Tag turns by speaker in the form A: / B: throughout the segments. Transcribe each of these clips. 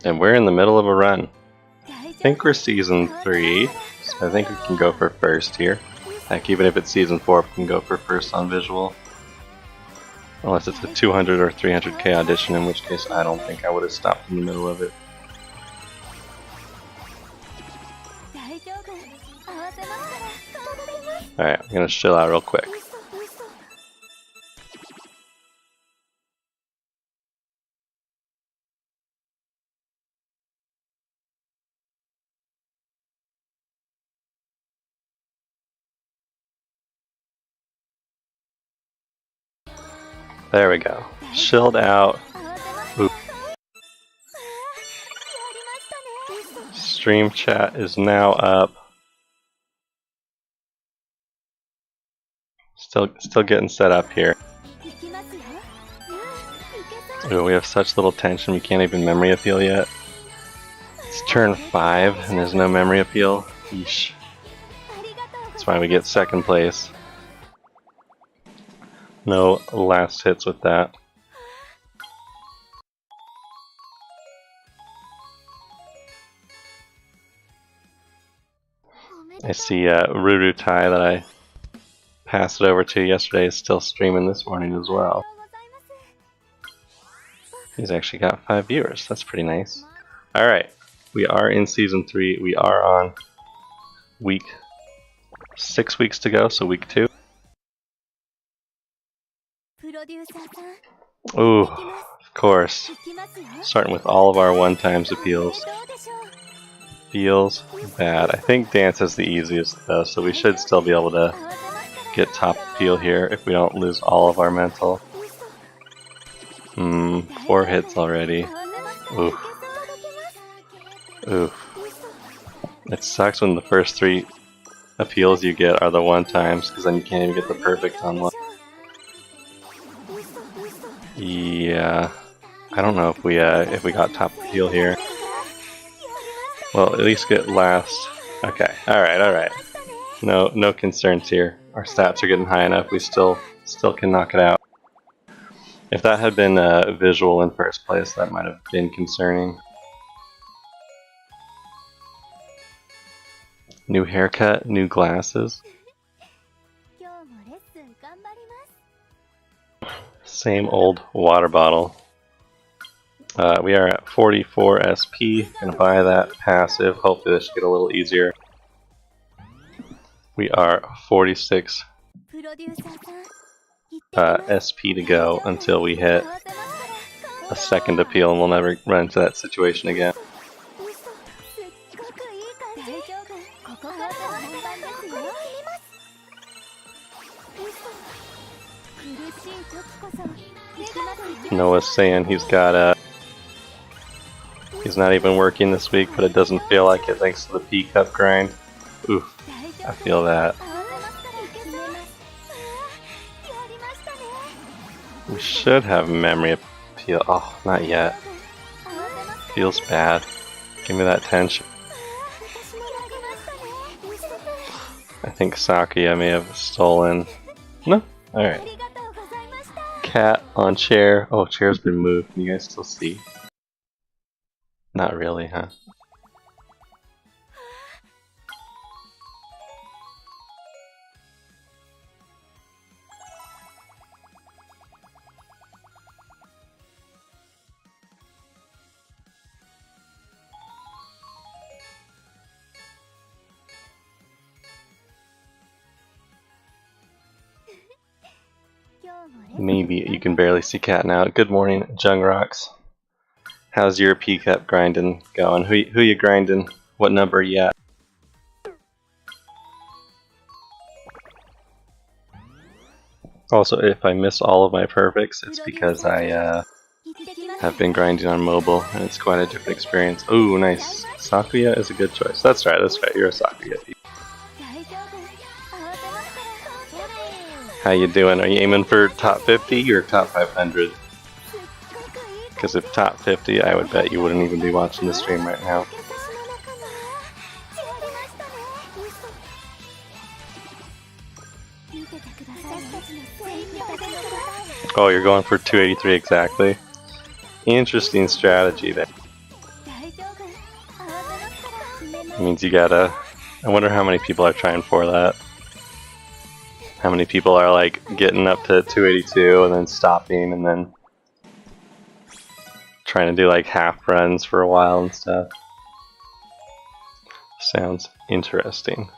A: And we're in the middle of a run. I think we're season 3, so I think we can go for first here. Heck, even if it's season 4, we can go for first on visual. Unless it's a 200 or 300k audition, in which case I don't think I would have stopped in the middle of it. Alright, I'm gonna chill out real quick. There we go. Chilled out. Ooh. Stream chat is now up. Still getting set up here. Ooh, we have such little tension we can't even memory appeal yet. It's turn 5 and there's no memory appeal. Yeesh. That's why we get second place. No last hits with that. I see Ruru Tai that I passed it over to yesterday is still streaming this morning as well. He's actually got 5 viewers. That's pretty nice. Alright, we are in season 3. We are on week 6 weeks to go, so week 2. Ooh, of course. Starting with all of our 1x appeals. Feels bad. I think dance is the easiest though, so we should still be able to get top appeal here if we don't lose all of our mental. 4 hits already. Oof. Oof. It sucks when the first 3 appeals you get are the 1x, because then you can't even get the perfect on one. Yeah, I don't know if we got top appeal here. Well, at least get last. Okay, all right. No concerns here. Our stats are getting high enough. We still can knock it out. If that had been visual in first place, that might have been concerning. New haircut, new glasses. Same old water bottle. We are at 44 SP. Gonna buy that passive. Hopefully this should get a little easier. We are 46 SP to go until we hit a second appeal, and we'll never run into that situation again. Noah's saying he's not even working this week, but it doesn't feel like it thanks to the P-cup grind. Oof, I feel that. We should have memory appeal. Oh, not yet. Feels bad. Give me that tension. I think Sakuya may have stolen. No? Alright. Cat on chair. Oh, chair's been moved. Can you guys still see? Not really, huh? Maybe you can barely see Cat now. Good morning, Jungrocks. How's your P-cup grinding going? Who you grinding? What number are you at? Also, if I miss all of my perfects, it's because I have been grinding on mobile, and it's quite a different experience. Ooh, nice. Sakuya is a good choice. That's right, you're a Sakuya. How you doing? Are you aiming for top 50 or top 500? Because if top 50, I would bet you wouldn't even be watching the stream right now. Oh, you're going for 283 exactly. Interesting strategy there. It means you gotta... I wonder how many people are trying for that. How many people are like getting up to 282 and then stopping and then trying to do like half runs for a while and stuff. Sounds interesting.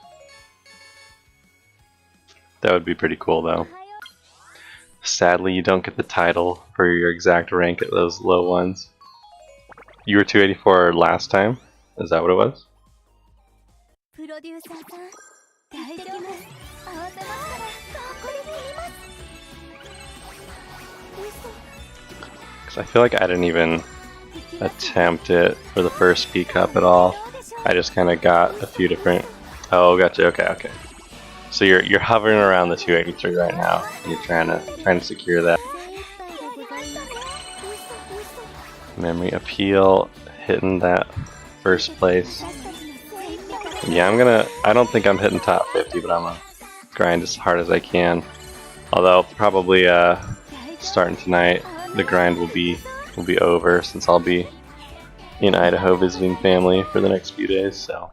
A: That would be pretty cool though. Sadly, you don't get the title for your exact rank at those low ones. You were 284 last time? Is that what it was? Because I feel like I didn't even attempt it for the first P Cup at all. I just kind of got a few different... Oh, gotcha. Okay. So you're hovering around the 283 right now. You're trying to secure that. Memory appeal, hitting that first place. Yeah, I don't think I'm hitting top 50, but I'm gonna grind as hard as I can. Although probably starting tonight, the grind will be over since I'll be in Idaho visiting family for the next few days. So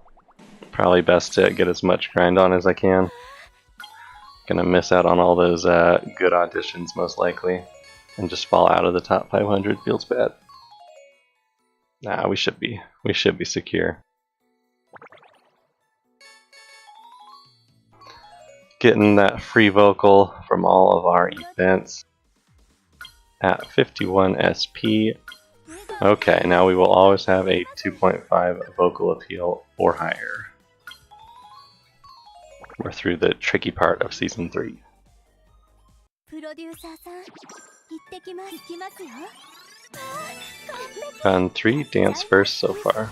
A: probably best to get as much grind on as I can. Gonna miss out on all those good auditions most likely, and just fall out of the top 500 feels bad. Nah, we should be secure. Getting that free vocal from all of our events at 51 SP. Okay, now we will always have a 2.5 vocal appeal or higher. We're through the tricky part of Season 3. Done 3 dance first so far.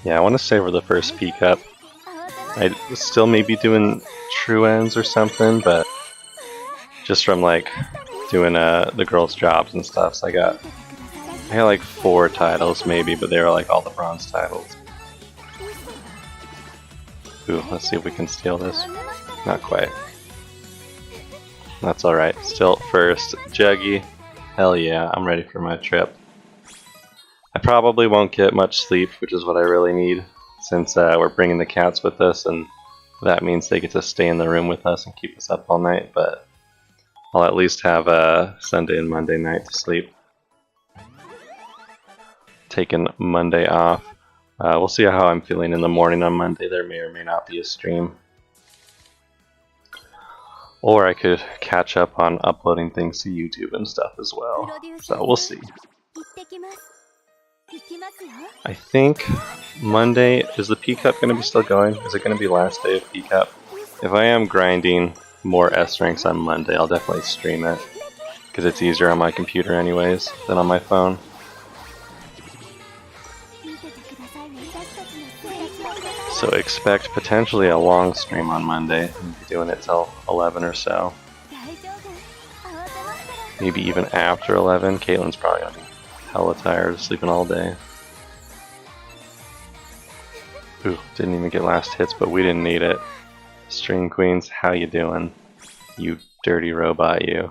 A: Yeah, I want to savor the first P Cup. I still may be doing true ends or something, but just from like doing the girls' jobs and stuff. So I had like 4 titles maybe, but they were like all the bronze titles. Ooh, let's see if we can steal this. Not quite. That's alright. Still first. Juggy. Hell yeah, I'm ready for my trip. I probably won't get much sleep, which is what I really need, since we're bringing the cats with us, and that means they get to stay in the room with us and keep us up all night, but I'll at least have Sunday and Monday night to sleep. Taking Monday off. We'll see how I'm feeling in the morning on Monday. There may or may not be a stream. Or I could catch up on uploading things to YouTube and stuff as well. So we'll see. I think Monday, is the P Cup going to be still going? Is it going to be last day of P Cup? If I am grinding more S ranks on Monday, I'll definitely stream it. Because it's easier on my computer anyways than on my phone. So expect potentially a long stream on Monday. I'll be doing it till 11 or so. Maybe even after 11. Caitlin's probably going to be hella tired, sleeping all day. Ooh, didn't even get last hits, but we didn't need it. Stream Queens, how you doing? You dirty robot, you.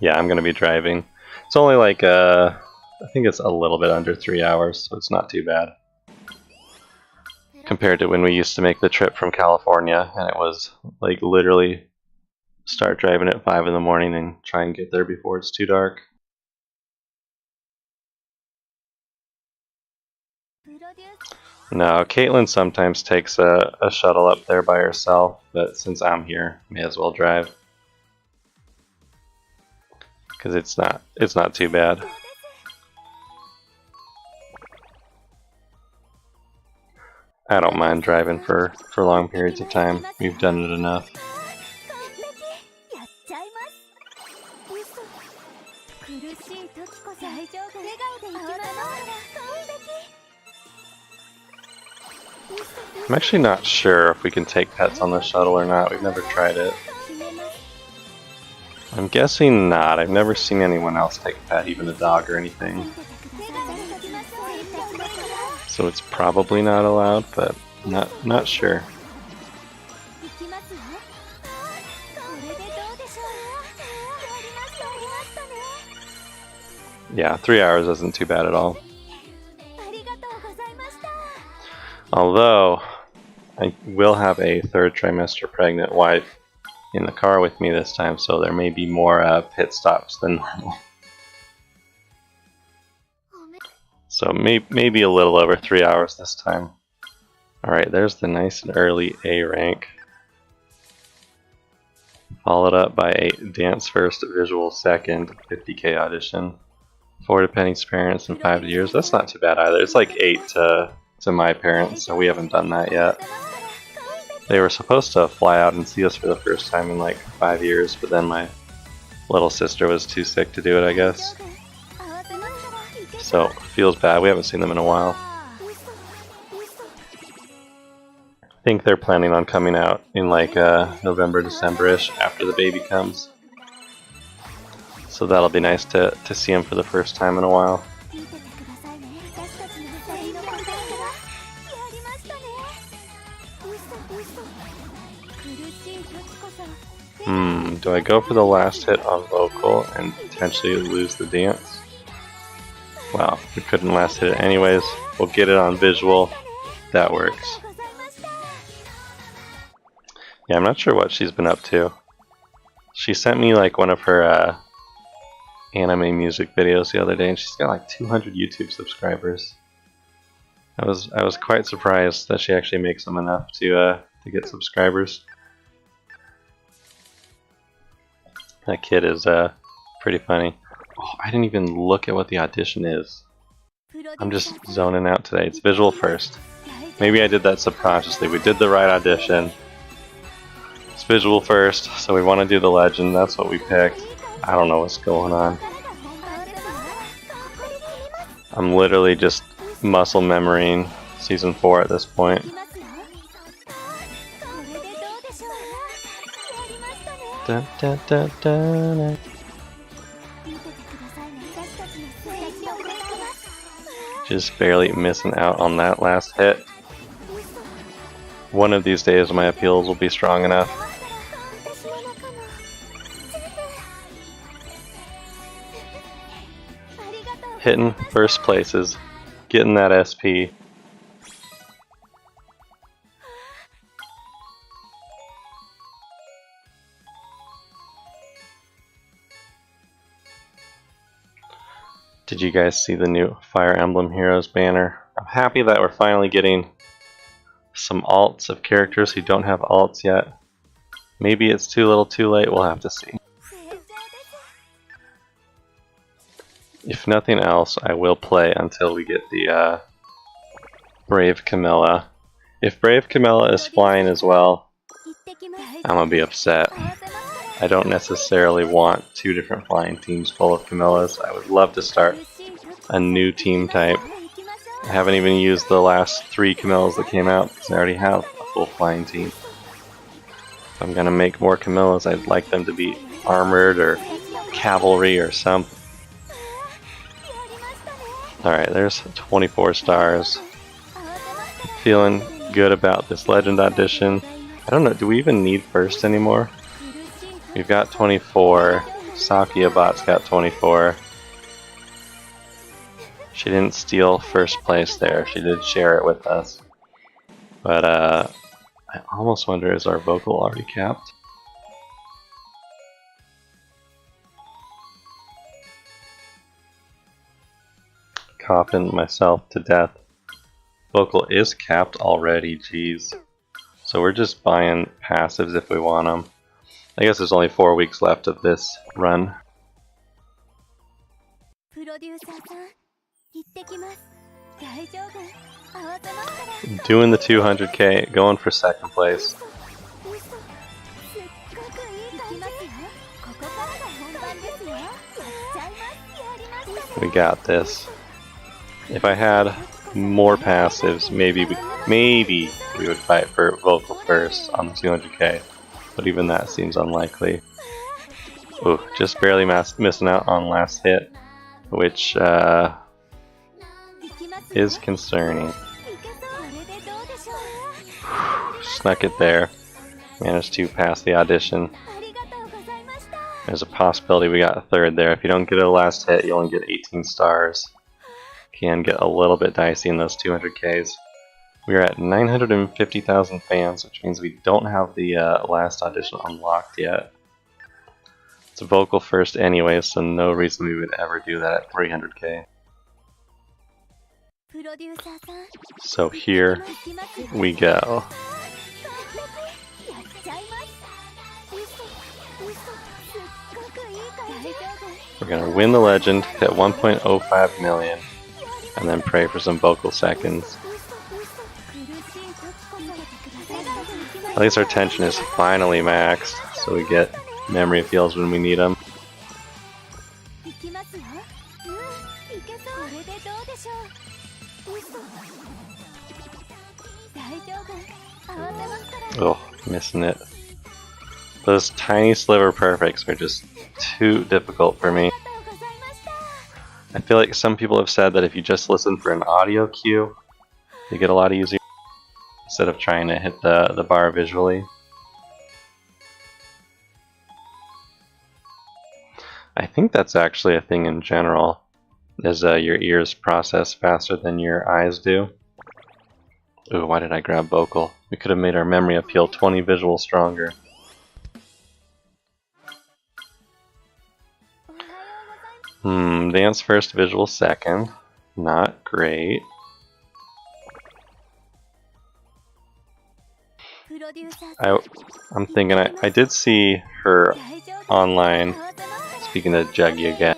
A: Yeah, I'm going to be driving. It's only like, I think it's a little bit under 3 hours, so it's not too bad. Compared to when we used to make the trip from California, and it was like literally start driving at 5 in the morning and try and get there before it's too dark. No, Caitlin sometimes takes a shuttle up there by herself, but since I'm here, may as well drive. Because it's not too bad. I don't mind driving for long periods of time. We've done it enough. I'm actually not sure if we can take pets on the shuttle or not. We've never tried it. I'm guessing not. I've never seen anyone else take a pet, even a dog or anything. So it's probably not allowed, but not sure. Yeah, 3 hours isn't too bad at all. Although, I will have a 3rd trimester pregnant wife in the car with me this time, so there may be more pit stops than normal. So maybe a little over 3 hours this time. Alright, there's the nice and early A rank. Followed up by a dance first, visual second, 50k audition. 4 to Penny's parents and 5 to yours. That's not too bad either. It's like 8 to my parents, so we haven't done that yet. They were supposed to fly out and see us for the first time in like 5 years, but then my little sister was too sick to do it, I guess. So, feels bad. We haven't seen them in a while. I think they're planning on coming out in like November, December-ish after the baby comes. So that'll be nice to see them for the first time in a while. Do I go for the last hit on vocal and potentially lose the dance? Well, we couldn't last hit it anyways. We'll get it on visual. That works. Yeah, I'm not sure what she's been up to. She sent me like one of her anime music videos the other day, and she's got like 200 YouTube subscribers. I was quite surprised that she actually makes them enough to get subscribers. That kid is pretty funny. Oh, I didn't even look at what the audition is. I'm just zoning out today. It's visual first. Maybe I did that subconsciously. We did the right audition. It's visual first, so we want to do the legend. That's what we picked. I don't know what's going on. I'm literally just muscle memorying season 4 at this point. Dun, dun, dun, dun. Just barely missing out on that last hit. One of these days my appeals will be strong enough. Hitting first places, getting that SP. Did you guys see the new Fire Emblem Heroes banner? I'm happy that we're finally getting some alts of characters who don't have alts yet. Maybe it's too little too late, we'll have to see. If nothing else, I will play until we get the Brave Camilla. If Brave Camilla is flying as well, I'm gonna be upset. I don't necessarily want 2 different flying teams full of Camillas. I would love to start a new team type. I haven't even used the last 3 Camillas that came out because I already have a full flying team. If I'm gonna make more Camillas, I'd like them to be armored or cavalry or something. Alright, there's 24 stars. Feeling good about this legend audition. I don't know, do we even need first anymore? We've got 24. Sakiabot's got 24. She didn't steal first place there. She did share it with us. But I almost wonder, is our vocal already capped? Coughing myself to death. Vocal is capped already, jeez. So we're just buying passives if we want them. I guess there's only 4 weeks left of this run. Doing the 200k, going for second place. We got this. If I had more passives, maybe we would fight for vocal first on the 200k. But even that seems unlikely. Ooh, just barely missing out on last hit, which is concerning. Snuck it there. Managed to pass the audition. There's a possibility we got a third there. If you don't get a last hit, you only get 18 stars. Can get a little bit dicey in those 200Ks. We're at 950,000 fans, which means we don't have the last audition unlocked yet. It's a vocal first anyway, so no reason we would ever do that at 300K. So here we go. We're gonna win the legend, hit 1.05 million, and then pray for some vocal seconds. At least our tension is finally maxed, so we get memory appeals when we need them. Oh, missing it. Those tiny sliver perfects are just too difficult for me. I feel like some people have said that if you just listen for an audio cue, you get a lot easier instead of trying to hit the bar visually. I think that's actually a thing in general, is your ears process faster than your eyes do. Ooh, why did I grab vocal? We could have made our memory appeal 20 visual stronger. Dance first, visual second. Not great. I'm thinking I did see her online speaking to Juggy again.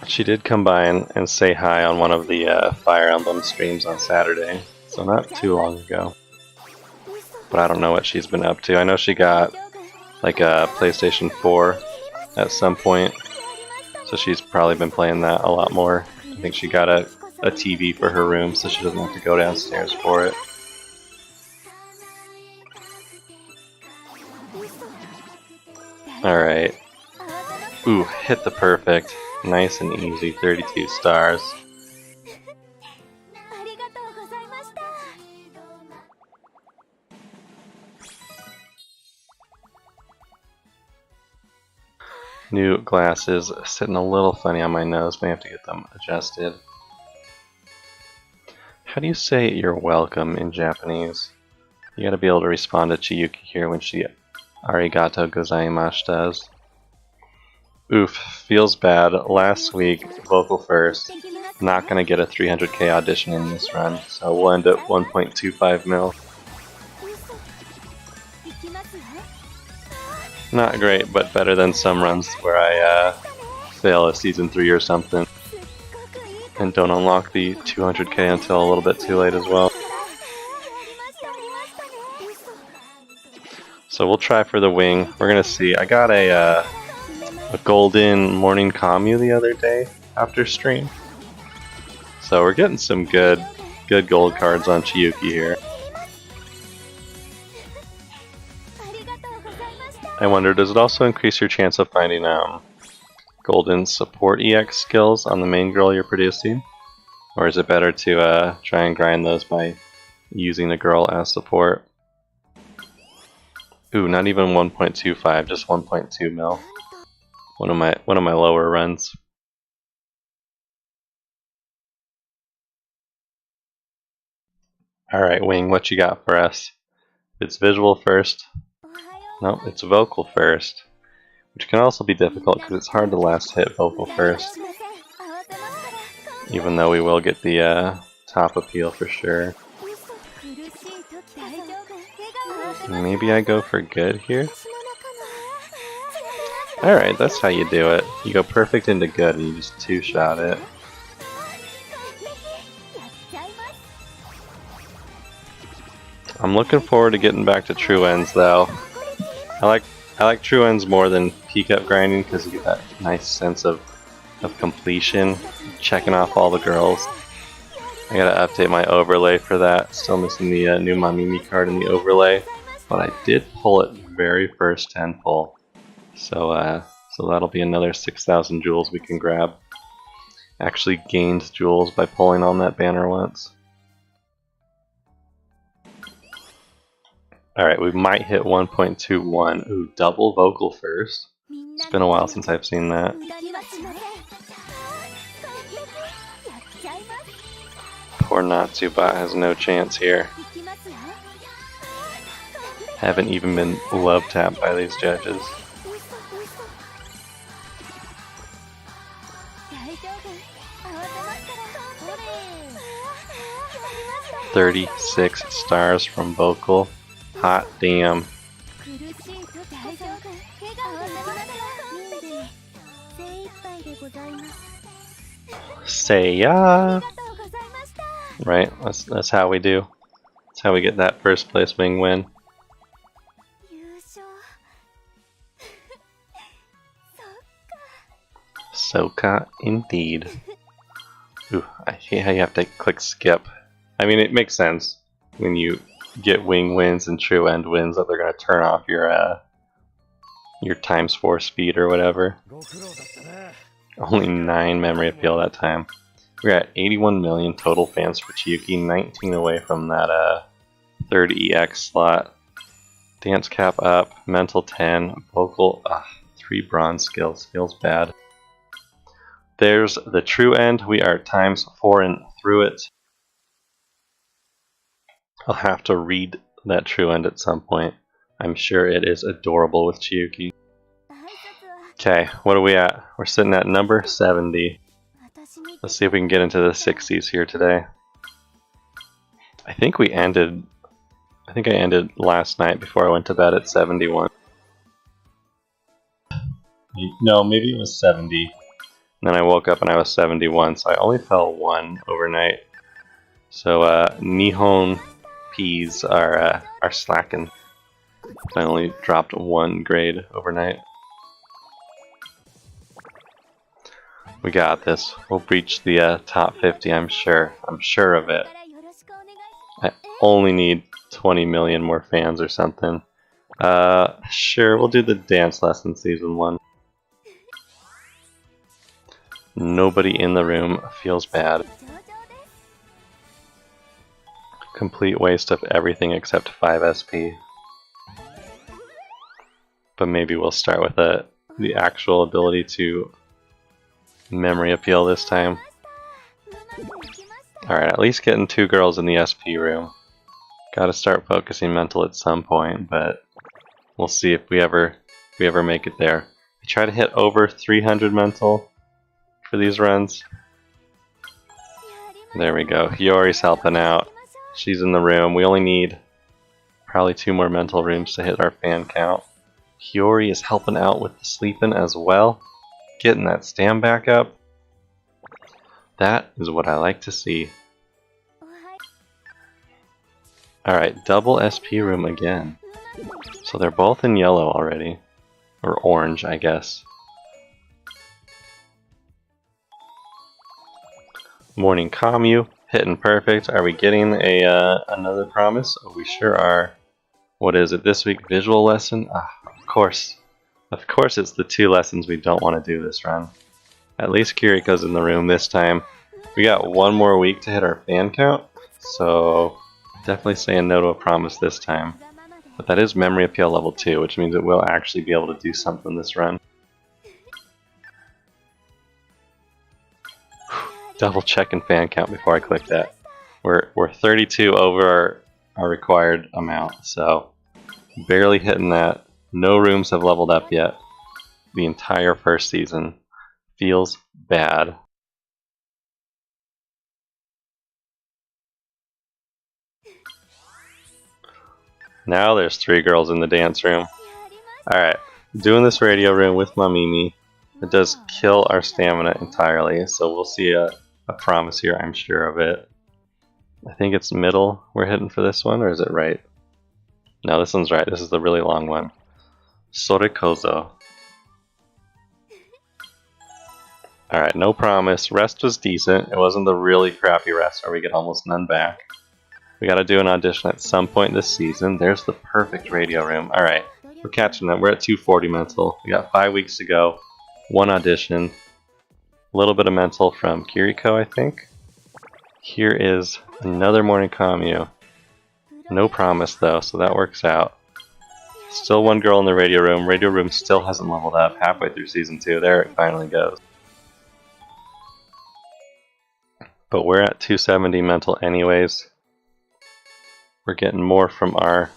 A: She did come by and say hi on one of the Fire Emblem streams on Saturday, so not too long ago. But I don't know what she's been up to. I know she got like a PlayStation 4 at some point, so she's probably been playing that a lot more. I think she got a TV for her room, so she doesn't have to go downstairs for it. Alright. Ooh, hit the perfect. Nice and easy, 32 stars. New glasses sitting a little funny on my nose, may have to get them adjusted. How do you say you're welcome in Japanese? You gotta be able to respond to Chiyuki here when she arigato gozaimasu does. Oof, feels bad. Last week, vocal first. Not gonna get a 300K audition in this run, so we'll end at 1.25 mil. Not great, but better than some runs where I fail a season 3 or something and don't unlock the 200K until a little bit too late as well. So we'll try for the wing. We're gonna see. I got a golden morning commu the other day after stream, so we're getting some good gold cards on Chiyuki here. I wonder, does it also increase your chance of finding golden support EX skills on the main girl you're producing? Or is it better to try and grind those by using a girl as support? Ooh, not even 1.25, just 1.2 mil. One of my lower runs. Alright, Wing, what you got for us? It's visual first. Nope, it's vocal first, which can also be difficult because it's hard to last hit vocal first, even though we will get the top appeal for sure. Maybe I go for good here? Alright, that's how you do it. You go perfect into good and you just two-shot it. I'm looking forward to getting back to true ends though. I like true ends more than peak up grinding because you get that nice sense of completion, checking off all the girls. I gotta update my overlay for that. Still missing the new Mamimi card in the overlay, but I did pull it very first 10 pull. So that'll be another 6,000 jewels we can grab. Actually gained jewels by pulling on that banner once. Alright, we might hit 1.21. Ooh, double vocal first. It's been a while since I've seen that. Poor Natsubot has no chance here. Haven't even been love tapped by these judges. 36 stars from vocal. Hot damn. Say ya. Right, that's how we do. That's how we get that first place wing win. Soka indeed. Ooh, I hate how you have to click skip. I mean, it makes sense when you get wing wins and true end wins that they're gonna turn off your ×4 speed or whatever. Only 9 memory appeal that time. We're at 81 million total fans for Chiyuki, 19 away from that 3rd EX slot. Dance cap up, mental 10, vocal 3 bronze skills, feels bad. There's the true end, we are ×4 and through it. I'll have to read that true end at some point. I'm sure it is adorable with Chiyuki. Okay, what are we at? We're sitting at number 70. Let's see if we can get into the 60s here today. I think I ended last night before I went to bed at 71. No, maybe it was 70. And then I woke up and I was 71, so I only fell 1 overnight. So Nihon P's are slacking. I only dropped 1 grade overnight. We got this. We'll breach the top 50, I'm sure. I'm sure of it. I only need 20 million more fans or something. Sure, we'll do the dance lesson season 1. Nobody in the room feels bad. Complete waste of everything except 5 SP. But maybe we'll start with the actual ability to memory appeal this time. Alright, at least getting 2 girls in the SP room. Gotta start focusing mental at some point, but we'll see if we ever make it there. I try to hit over 300 mental for these runs. There we go. Hiyori's helping out. She's in the room. We only need probably 2 more mental rooms to hit our fan count. Hiyori is helping out with the sleeping as well. Getting that stam back up. That is what I like to see. Alright, double SP room again. So they're both in yellow already. Or orange, I guess. Morning commu, hitting perfect. Are we getting another promise? Oh, we sure are. What is it this week? Visual lesson? Of course. Of course it's the 2 lessons we don't want to do this run. At least Kiriko's in the room this time. We got 1 more week to hit our fan count, so definitely saying no to a promise this time. But that is memory appeal level 2, which means it will actually be able to do something this run. Double checking fan count before I click that. We're 32 over our required amount, so barely hitting that. No rooms have leveled up yet. The entire first season. Feels bad. Now there's 3 girls in the dance room. Alright, doing this radio room with Mamimi. It does kill our stamina entirely, so we'll see a promise here, I'm sure of it. I think it's middle we're hitting for this one, or is it right? No, this one's right. This is the really long one. Sorekozo. Alright, no promise. Rest was decent. It wasn't the really crappy rest where we get almost none back. We gotta do an audition at some point this season. There's the perfect radio room. Alright, We're catching up. We're at 240 mental. We got 5 weeks to go. 1 audition. A little bit of mental from Kiriko, I think. Here is another morning commune. No promise though, so that works out. Still 1 girl in the radio room. Radio room still hasn't leveled up halfway through season 2. There it finally goes. But we're at 270 mental anyways. We're getting more from our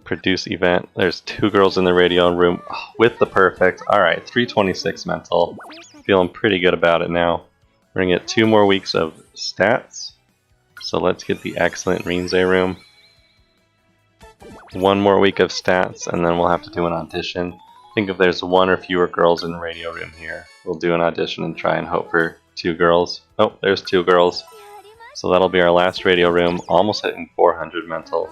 A: produce event. There's 2 girls in the radio room with the perfect. Alright, 326 mental. Feeling pretty good about it now. We're gonna get 2 more weeks of stats. So let's get the excellent Rinze room. 1 more week of stats, and then we'll have to do an audition. I think if there's 1 or fewer girls in the radio room here, we'll do an audition and try and hope for 2 girls. Oh, there's 2 girls. So that'll be our last radio room, almost hitting 400 mental.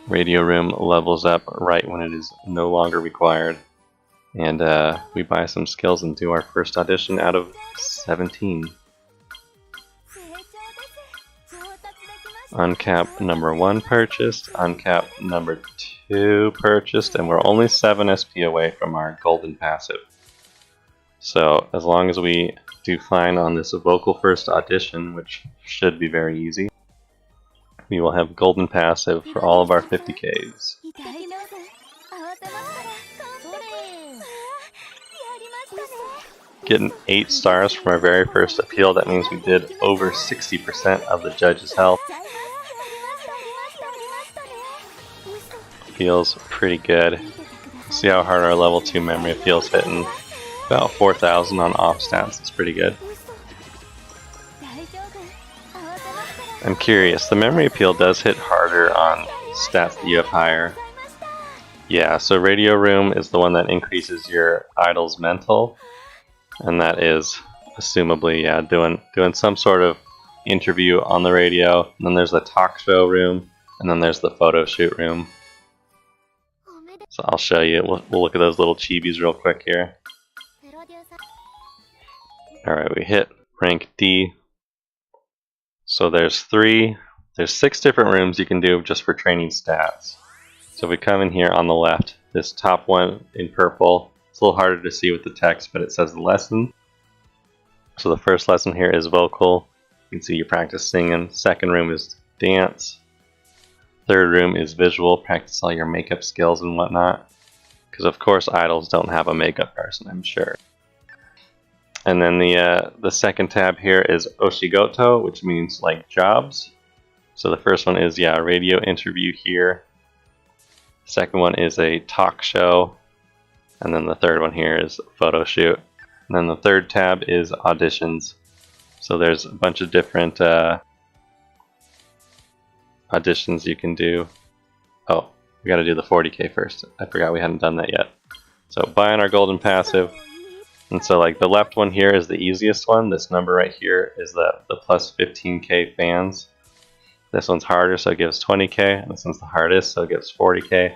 A: Radio room levels up right when it is no longer required. And we buy some skills and do our first audition out of 17. Uncap number 1 purchased, uncap number 2 purchased, and we're only 7 SP away from our golden passive. So as long as we do fine on this vocal first audition, which should be very easy, we will have golden passive for all of our 50Ks. Getting 8 stars from our very first appeal, that means we did over 60% of the judges' help. Feels pretty good. See how hard our level 2 memory appeal's hitting. About 4,000 on off stats, it's pretty good. I'm curious, the memory appeal does hit harder on stats that you have higher. Yeah, so radio room is the one that increases your idol's mental, and that is assumably, yeah, doing some sort of interview on the radio. And then there's the talk show room, and then there's the photo shoot room. So I'll show you. We'll look at those little chibis real quick here. Alright, we hit rank D. So there's 6 different rooms you can do just for training stats. So if we come in here on the left, this top one in purple, it's a little harder to see with the text, but it says lesson. So the first lesson here is vocal. You can see you practice singing. Second room is dance. Third room is visual, practice all your makeup skills and whatnot. Because of course idols don't have a makeup person, I'm sure. And then the second tab here is Oshigoto, which means like jobs. So the first one is, yeah, a radio interview here. Second one is a talk show. And then the third one here is photo shoot. And then the third tab is auditions. So there's a bunch of different auditions you can do. Oh, we gotta do the 40K first. I forgot we hadn't done that yet. So buying our golden passive. And so like the left one here is the easiest one. This number right here is the plus 15K fans. This one's harder, so it gives 20K. And this one's the hardest, so it gives 40K.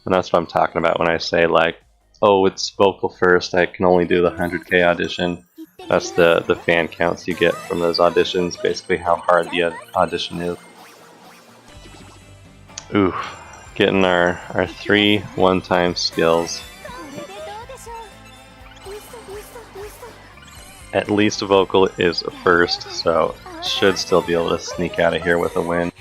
A: And that's what I'm talking about when I say like, oh, it's vocal first, I can only do the 100K audition. That's the fan counts you get from those auditions, basically how hard the audition is. Ooh, getting our 3 one-time skills. At least vocal is first, so should still be able to sneak out of here with a win.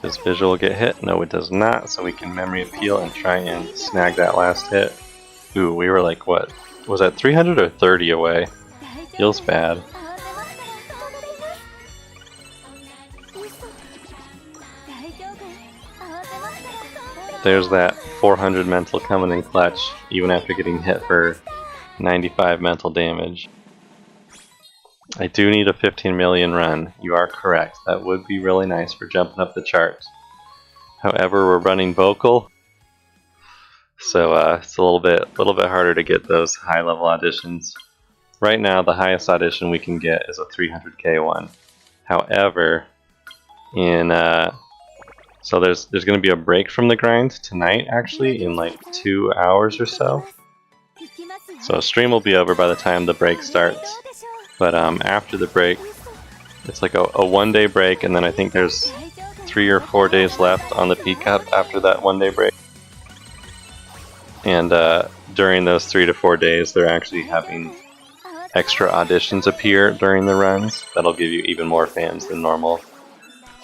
A: Does visual get hit? No, it does not, so we can memory appeal and try and snag that last hit. Ooh, we were like, what? Was that 300 or 30 away? Feels bad. There's that 400 mental coming in clutch, even after getting hit for 95 mental damage. I do need a 15 million run. You are correct. That would be really nice for jumping up the charts. However, we're running vocal, so it's a little bit harder to get those high level auditions. Right now, the highest audition we can get is a 300K one. However, so there's going to be a break from the grind tonight, actually, in like 2 hours or so. So stream will be over by the time the break starts. But after the break, it's like a 1-day break, and then I think there's 3 or 4 days left on the P Cup after that 1-day break. And during those 3 to 4 days, they're actually having extra auditions appear during the runs. That'll give you even more fans than normal.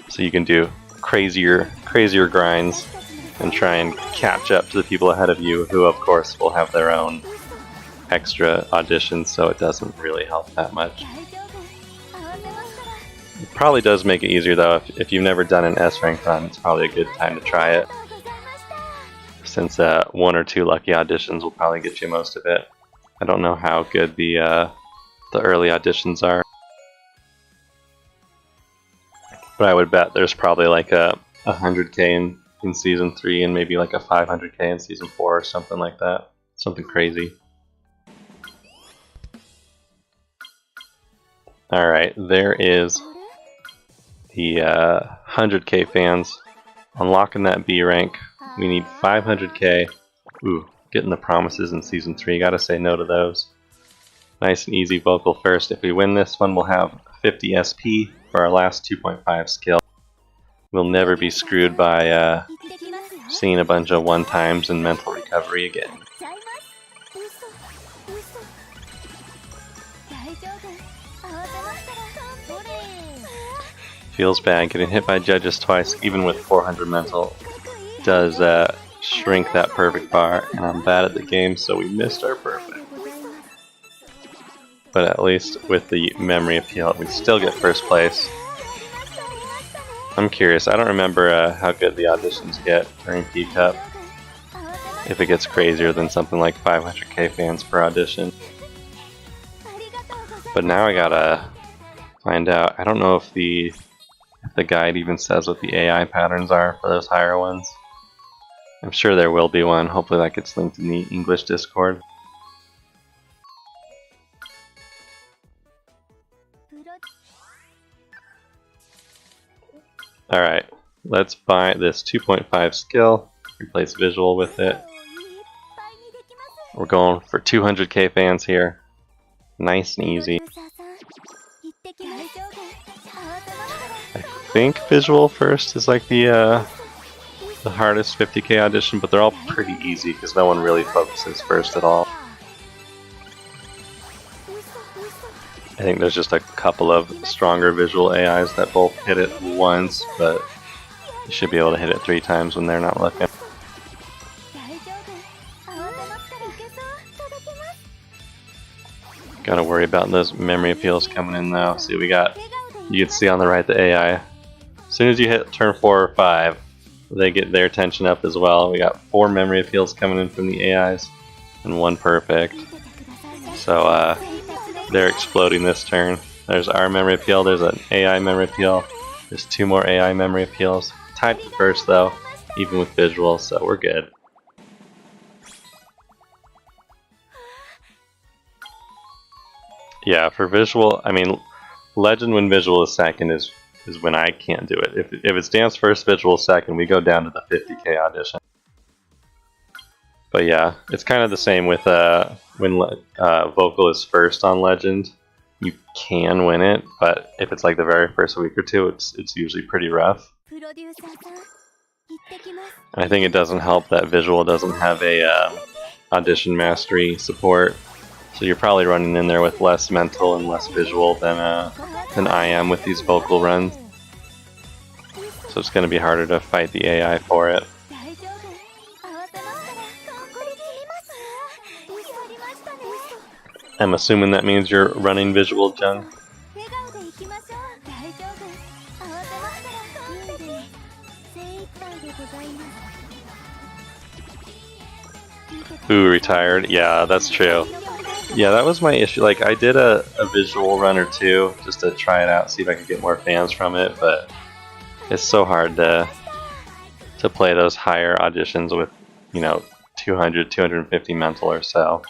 A: So you can do crazier grinds and try and catch up to the people ahead of you, who of course will have their own extra auditions, so it doesn't really help that much. It probably does make it easier though. If you've never done an S rank run, it's probably a good time to try it, since 1 or 2 lucky auditions will probably get you most of it. I don't know how good the early auditions are, but I would bet there's probably like a 100k in season 3 and maybe like a 500k in season 4 or something like that. Something crazy. Alright, there is the 100k fans. Unlocking that B rank, we need 500k. Ooh, getting the promises in season 3, gotta say no to those. Nice and easy vocal first. If we win this one, we'll have 50 SP for our last 2.5 skill. We'll never be screwed by seeing a bunch of 1-times and mental recovery again. Feels bad getting hit by judges twice, even with 400 mental. Does shrink that perfect bar, and I'm bad at the game, so we missed our perfect. But at least with the memory appeal, we still get first place. I'm curious, I don't remember how good the auditions get during P Cup. If it gets crazier than something like 500k fans per audition. But now I gotta find out. I don't know if the guide even says what the AI patterns are for those higher ones. I'm sure there will be one. Hopefully that gets linked in the English Discord. Alright, let's buy this 2.5 skill, replace visual with it. We're going for 200k fans here. Nice and easy. I think visual first is like the hardest 50k audition, but they're all pretty easy because no one really focuses first at all. I think there's just a couple of stronger visual AIs that both hit it once, but you should be able to hit it 3 times when they're not looking. Gotta worry about those memory appeals coming in though. See, we got, you can see on the right the AI. As soon as you hit turn 4 or 5, they get their attention up as well. We got 4 memory appeals coming in from the AIs and 1 perfect. So they're exploding this turn. There's our memory appeal, there's an AI memory appeal, there's 2 more AI memory appeals. Tied for first though, even with visual, so we're good. Yeah, for visual, I mean, legend when visual is second is when I can't do it. If it's dance first, visual second, we go down to the 50k audition. But yeah, it's kind of the same with when vocal is first on legend. You can win it, but if it's like the very first week or 2, it's usually pretty rough. And I think it doesn't help that visual doesn't have a audition mastery support. So you're probably running in there with less mental and less visual than I am with these vocal runs. So it's going to be harder to fight the AI for it. I'm assuming that means you're running visual, Jung? Ooh, retired. Yeah, that's true. Yeah, that was my issue. Like, I did a visual run or 2 just to try it out, see if I could get more fans from it, but it's so hard to play those higher auditions with, you know, 200, 250 mental or so.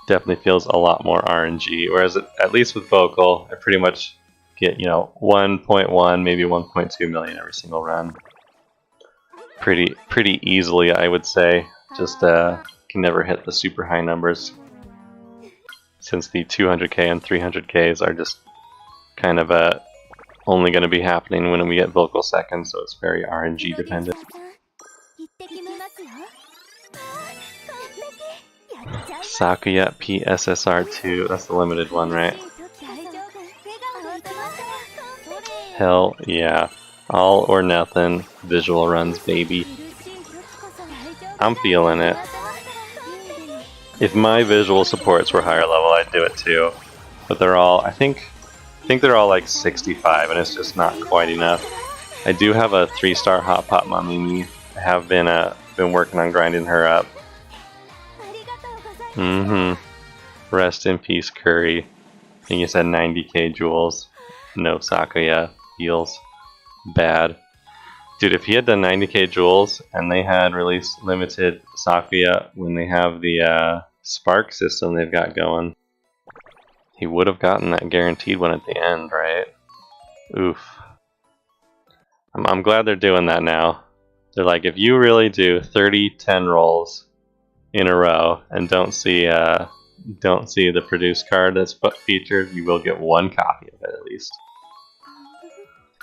A: Definitely feels a lot more RNG, whereas at least with vocal, I pretty much get, you know, 1.1, maybe 1.2 million every single run. Pretty easily, I would say. Just can never hit the super high numbers, since the 200k and 300ks are just kind of only going to be happening when we get vocal second, so it's very RNG dependent. Sakuya PSSR2, that's the limited one, right? Hell yeah. All or nothing visual runs, baby. I'm feeling it. If my visual supports were higher level, I'd do it too. But they're all, I think they're all like 65, and it's just not quite enough. I do have a 3-star Hot Pot Mamimi. I have been working on grinding her up. Rest in peace, Curry. I think you said 90k jewels. No, Sakuya. Feels bad. Dude, if he had done 90k jewels and they had released limited Sakuya when they have the Spark system they've got going, he would have gotten that guaranteed one at the end, right? Oof. I'm glad they're doing that now. They're like, if you really do 30-10 rolls in a row and don't see the produced card that's featured, you will get one copy of it at least.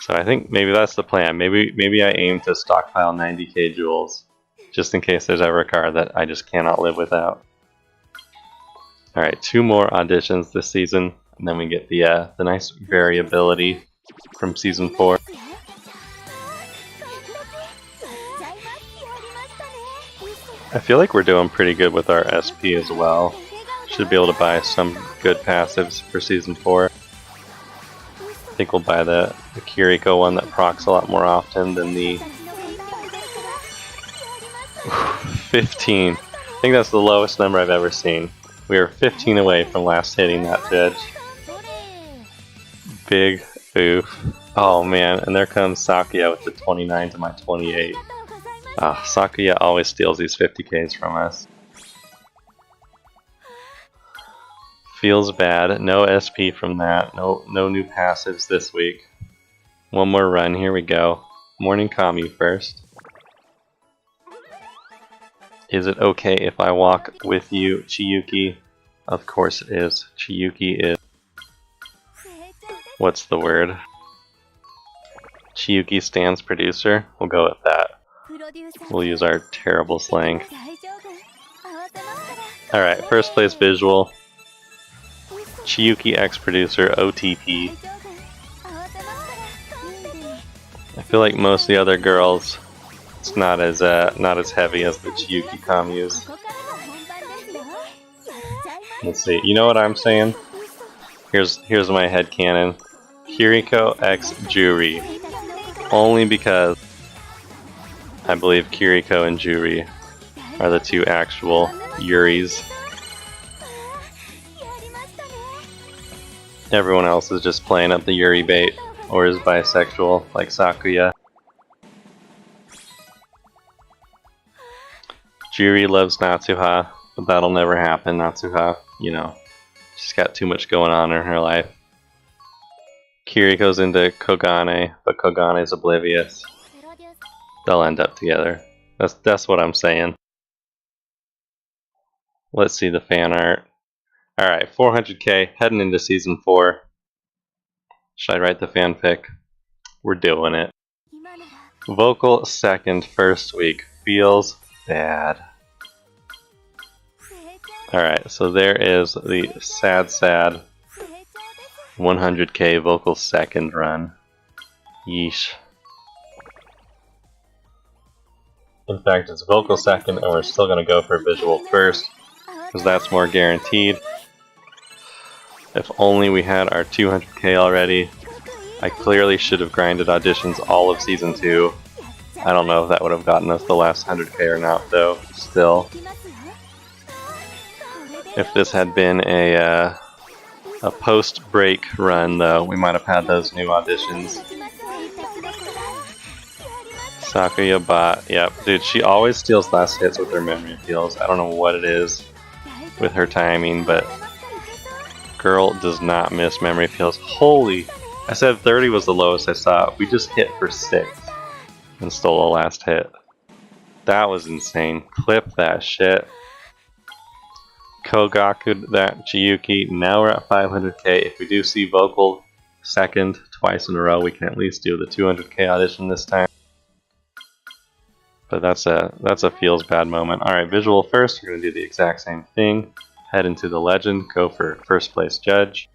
A: So I think maybe that's the plan. Maybe I aim to stockpile 90k jewels, just in case there's ever a card that I just cannot live without. Alright, 2 more auditions this season, and then we get the nice variability from Season 4. I feel like we're doing pretty good with our SP as well. Should be able to buy some good passives for Season 4. I think we'll buy the Kiriko one that procs a lot more often than the 15. I think that's the lowest number I've ever seen. We are 15 away from last hitting that judge. Big oof. Oh man, and there comes Sakuya with the 29 to my 28. Sakuya always steals these 50Ks from us. Feels bad. No SP from that. No new passives this week. One more run. Here we go. Morning Kami first. Is it okay if I walk with you, Chiyuki? Of course it is. Chiyuki is... What's the word? Chiyuki stands producer. We'll go with that. We'll use our terrible slang. Alright, first place visual. Chiyuki X producer OTP. I feel like most of the other girls, it's not as heavy as the Chiyuki communes. Let's see. You know what I'm saying? Here's my headcanon. Kiriko X Juri. Only because I believe Kiriko and Juri are the 2 actual Yuris. Everyone else is just playing up the Yuri bait, or is bisexual, like Sakuya. Juri loves Natsuha, but that'll never happen. Natsuha, you know, she's got too much going on in her life. Kiriko's into Kogane, but Kogane's oblivious. They'll end up together. That's what I'm saying. Let's see the fan art. Alright, 400k, heading into Season 4. Should I write the fanfic? We're doing it. Vocal second first week. Feels bad. Alright, so there is the sad 100k vocal second run. Yeesh. In fact, it's vocal second, and we're still going to go for visual first, because that's more guaranteed. If only we had our 200k already. I clearly should have grinded auditions all of Season 2. I don't know if that would have gotten us the last 100k or not, though. Still. If this had been a post-break run, though, we might have had those new auditions. Sakuya bot. Yep, dude, she always steals last hits with her memory appeals. I don't know what it is with her timing, but girl does not miss memory appeals. Holy! I said 30 was the lowest I saw. We just hit for 6 and stole a last hit. That was insane. Clip that shit. Kogaku that Chiyuki. Now we're at 500k. If we do see vocal second twice in a row, we can at least do the 200k audition this time. But that's a feels bad moment. Alright, visual first, we're going to do the exact same thing. Head into the legend, go for first place judge.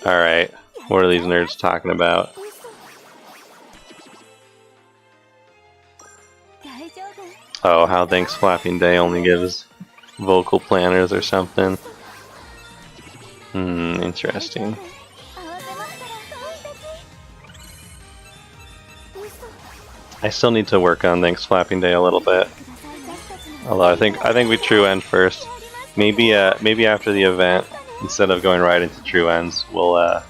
A: Alright, what are these nerds talking about? Oh, how Thanks Flapping Day only gives vocal planners or something. Interesting. I still need to work on Thanks Flapping Day a little bit. Although I think we true end first. Maybe after the event, instead of going right into true ends, we'll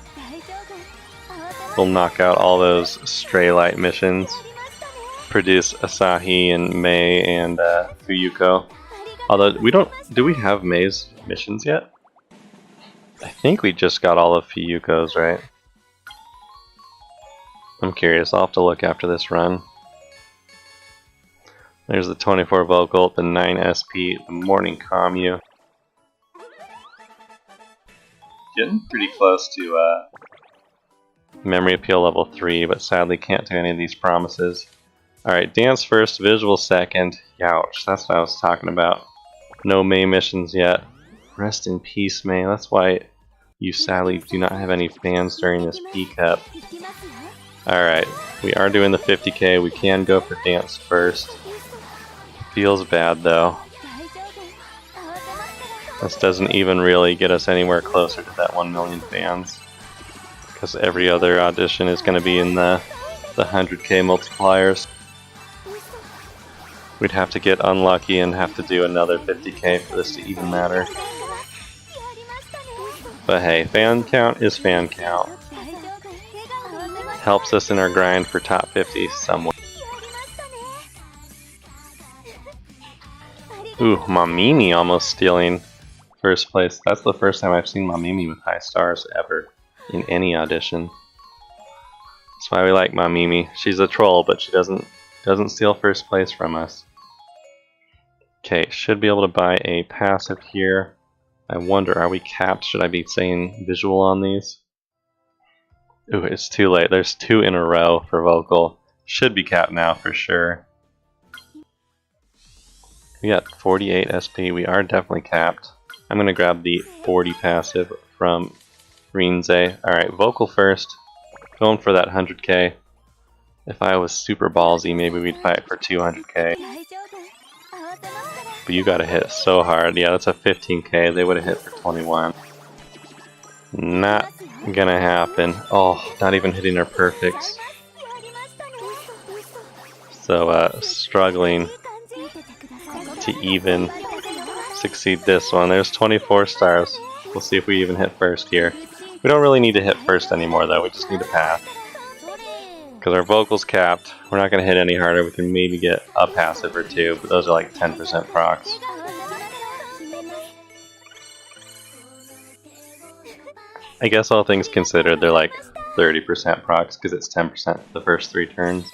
A: knock out all those stray light missions. Produce Asahi and Mei and Fuyuko. Although do we have Mei's missions yet? I think we just got all of Fuyuko's, right? I'm curious, I'll have to look after this run. There's the 24 vocal, the 9 SP, the morning commu. Getting pretty close to memory appeal level 3, but sadly can't do any of these promises. Alright, dance first, visual second. Youch, that's what I was talking about. No Mei missions yet. Rest in peace, Mei. That's why you sadly do not have any fans during this P-Cup. Alright, we are doing the 50k. We can go for dance first. Feels bad though. This doesn't even really get us anywhere closer to that 1 million fans. Because every other audition is going to be in the 100k multipliers. We'd have to get unlucky and have to do another 50k for this to even matter. But hey, fan count is fan count. Helps us in our grind for top 50 somewhat. Ooh, Mamimi almost stealing first place. That's the first time I've seen Mamimi with high stars ever in any audition. That's why we like Mamimi. She's a troll, but she doesn't steal first place from us. Okay, should be able to buy a passive here. I wonder, are we capped? Should I be saying visual on these? Ooh, it's too late. There's 2 in a row for vocal. Should be capped now for sure. We got 48 SP. We are definitely capped. I'm going to grab the 40 passive from Rinze. Alright, vocal first. Going for that 100k. If I was super ballsy, maybe we'd fight for 200k. But you gotta hit so hard. Yeah, that's a 15k. They would have hit for 21. Not gonna happen. Oh, not even hitting our perfects. So, struggling to even succeed this one. There's 24 stars. We'll see if we even hit first here. We don't really need to hit first anymore though, we just need to pass. Because our vocal's capped, we're not going to hit any harder. We can maybe get a passive or 2, but those are like 10% procs. I guess all things considered, they're like 30% procs because it's 10% the first 3 turns.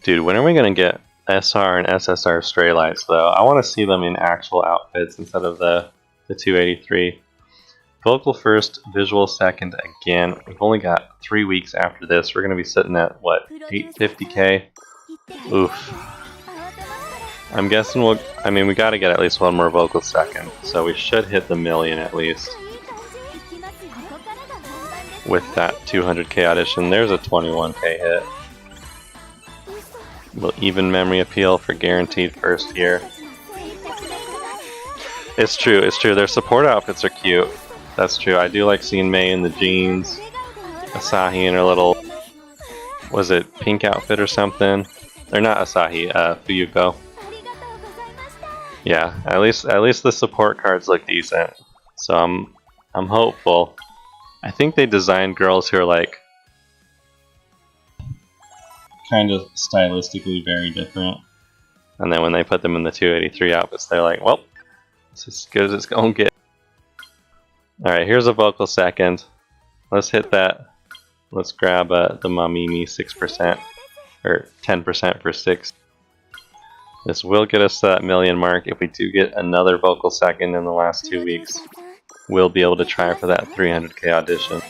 A: Dude, when are we going to get SR and SSR stray lights though? I want to see them in actual outfits instead of the 283. Vocal first, visual second again. We've only got 3 weeks after this. We're going to be sitting at, what, 850k? Oof. I'm guessing we got to get at least 1 more vocal second, so we should hit the million at least. With that 200k audition, there's a 21k hit. We'll even memory appeal for guaranteed first here. It's true, their support outfits are cute. That's true, I do like seeing Mei in the jeans, Asahi in her little, was it pink outfit or something? Or not Asahi, Fuyuko. Yeah, at least the support cards look decent. So I'm hopeful. I think they designed girls who are like kind of stylistically very different. And then when they put them in the 283 outfits, they're like, well, it's as good as it's gonna get. Alright, here's a vocal second. Let's hit that. Let's grab the Mamimi 6%. or 10% for 6. This will get us to that million mark. If we do get another vocal second in the last 2 weeks, we'll be able to try for that 300k audition.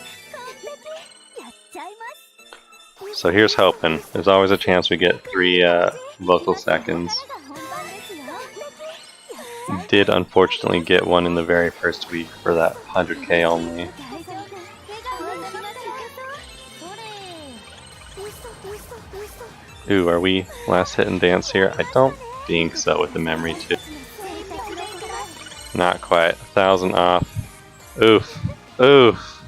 A: So here's hoping. There's always a chance we get 3 vocal seconds. Did unfortunately get one in the very first week for that 100k only. Ooh, are we last hit and dance here? I don't think so with the memory too. Not quite. 1,000 off. Oof. Oof.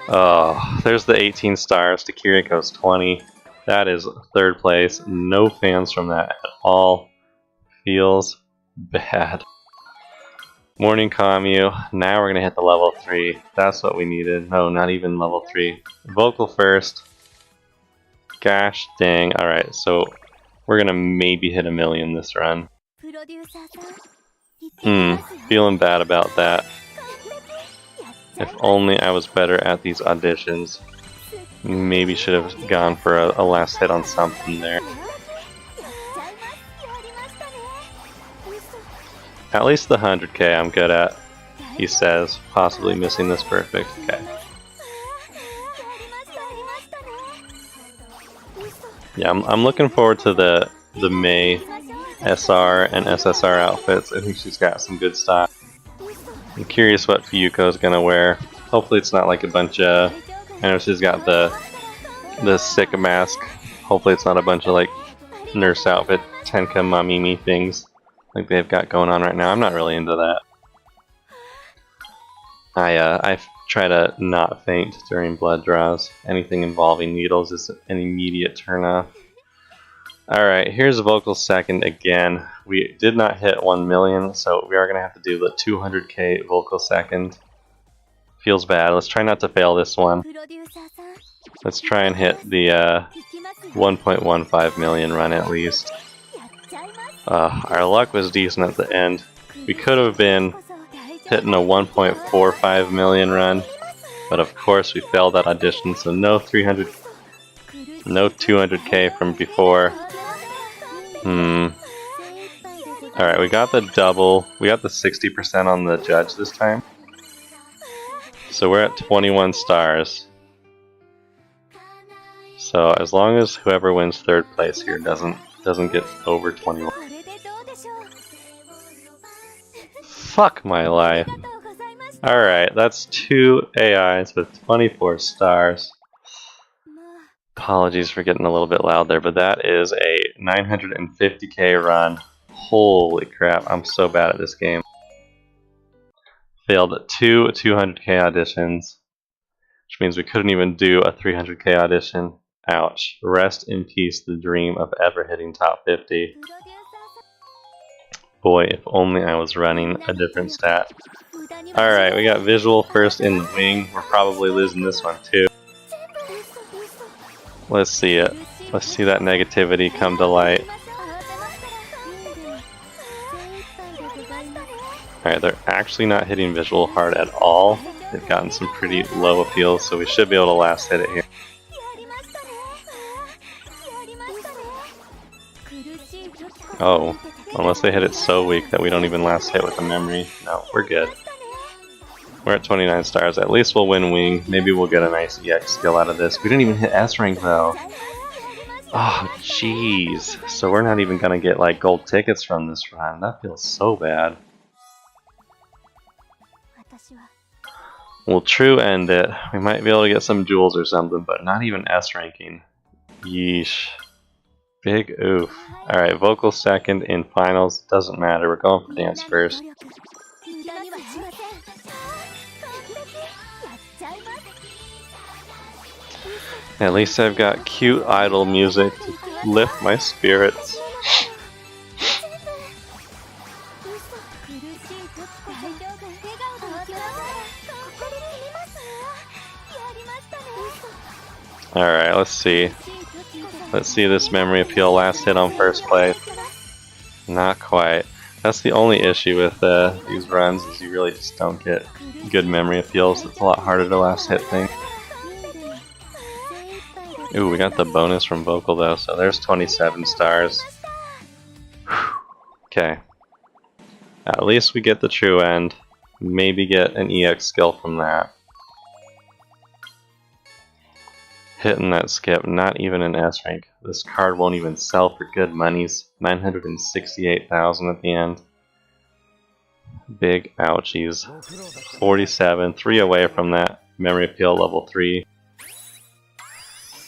A: Oh, there's the 18 stars to Kiriko's 20. That is 3rd place. No fans from that at all. Feels bad. Morning Commu. Now we're gonna hit the level 3. That's what we needed. No, not even level 3. Vocal first. Gosh dang. Alright, so we're gonna maybe hit 1 million this run. Feeling bad about that. If only I was better at these auditions. Maybe should have gone for a last hit on something there. At least the 100k I'm good at, he says, possibly missing this perfect. Okay. Yeah, I'm looking forward to the May SR and SSR outfits. I think she's got some good style. I'm curious what Fuyuko's gonna wear. Hopefully it's not like a bunch of... I know she's got the sick mask. Hopefully it's not a bunch of like nurse outfit Tenka Mamimi things like they've got going on right now. I'm not really into that. I try to not faint during blood draws. Anything involving needles is an immediate turnoff. Alright, here's a vocal second again. We did not hit 1 million, so we are going to have to do the 200k vocal second. Feels bad. Let's try not to fail this one. Let's try and hit the 1.15 million run at least. Our luck was decent at the end. We could have been hitting a 1.45 million run, but of course we failed that audition, so no 200k from before. Alright, we got the double. We got the 60% on the judge this time. So we're at 21 stars. So as long as whoever wins 3rd place here doesn't get over 21. Fuck my life. Alright, that's 2 AIs with 24 stars. Apologies for getting a little bit loud there, but that is a 950k run. Holy crap, I'm so bad at this game. Failed 2 200k auditions, which means we couldn't even do a 300k audition. Ouch. Rest in peace, the dream of ever hitting top 50. Boy, if only I was running a different stat. Alright, we got visual first in the wing. We're probably losing this one too. Let's see it. Let's see that negativity come to light. Alright, they're actually not hitting visual hard at all. They've gotten some pretty low appeals, so we should be able to last hit it here. Oh, unless they hit it so weak that we don't even last hit with the memory. No, we're good. We're at 29 stars. At least we'll win wing. Maybe we'll get a nice EX skill out of this. We didn't even hit S rank though. Oh, jeez. So we're not even gonna get like gold tickets from this run. That feels so bad. We'll true end it. We might be able to get some jewels or something, but not even S ranking. Yeesh. Big oof. Alright, vocal second in finals. Doesn't matter. We're going for dance first. At least I've got cute idol music to lift my spirits. Alright, let's see. Let's see this memory appeal last hit on 1st place. Not quite. That's the only issue with these runs, is you really just don't get good memory appeals. It's a lot harder to last hit things. Ooh, we got the bonus from vocal though, so there's 27 stars. Okay. At least we get the true end. Maybe get an EX skill from that. Hitting that skip, not even an S rank. This card won't even sell for good monies. 968,000 at the end. Big ouchies. 47, 3 away from that memory appeal level 3.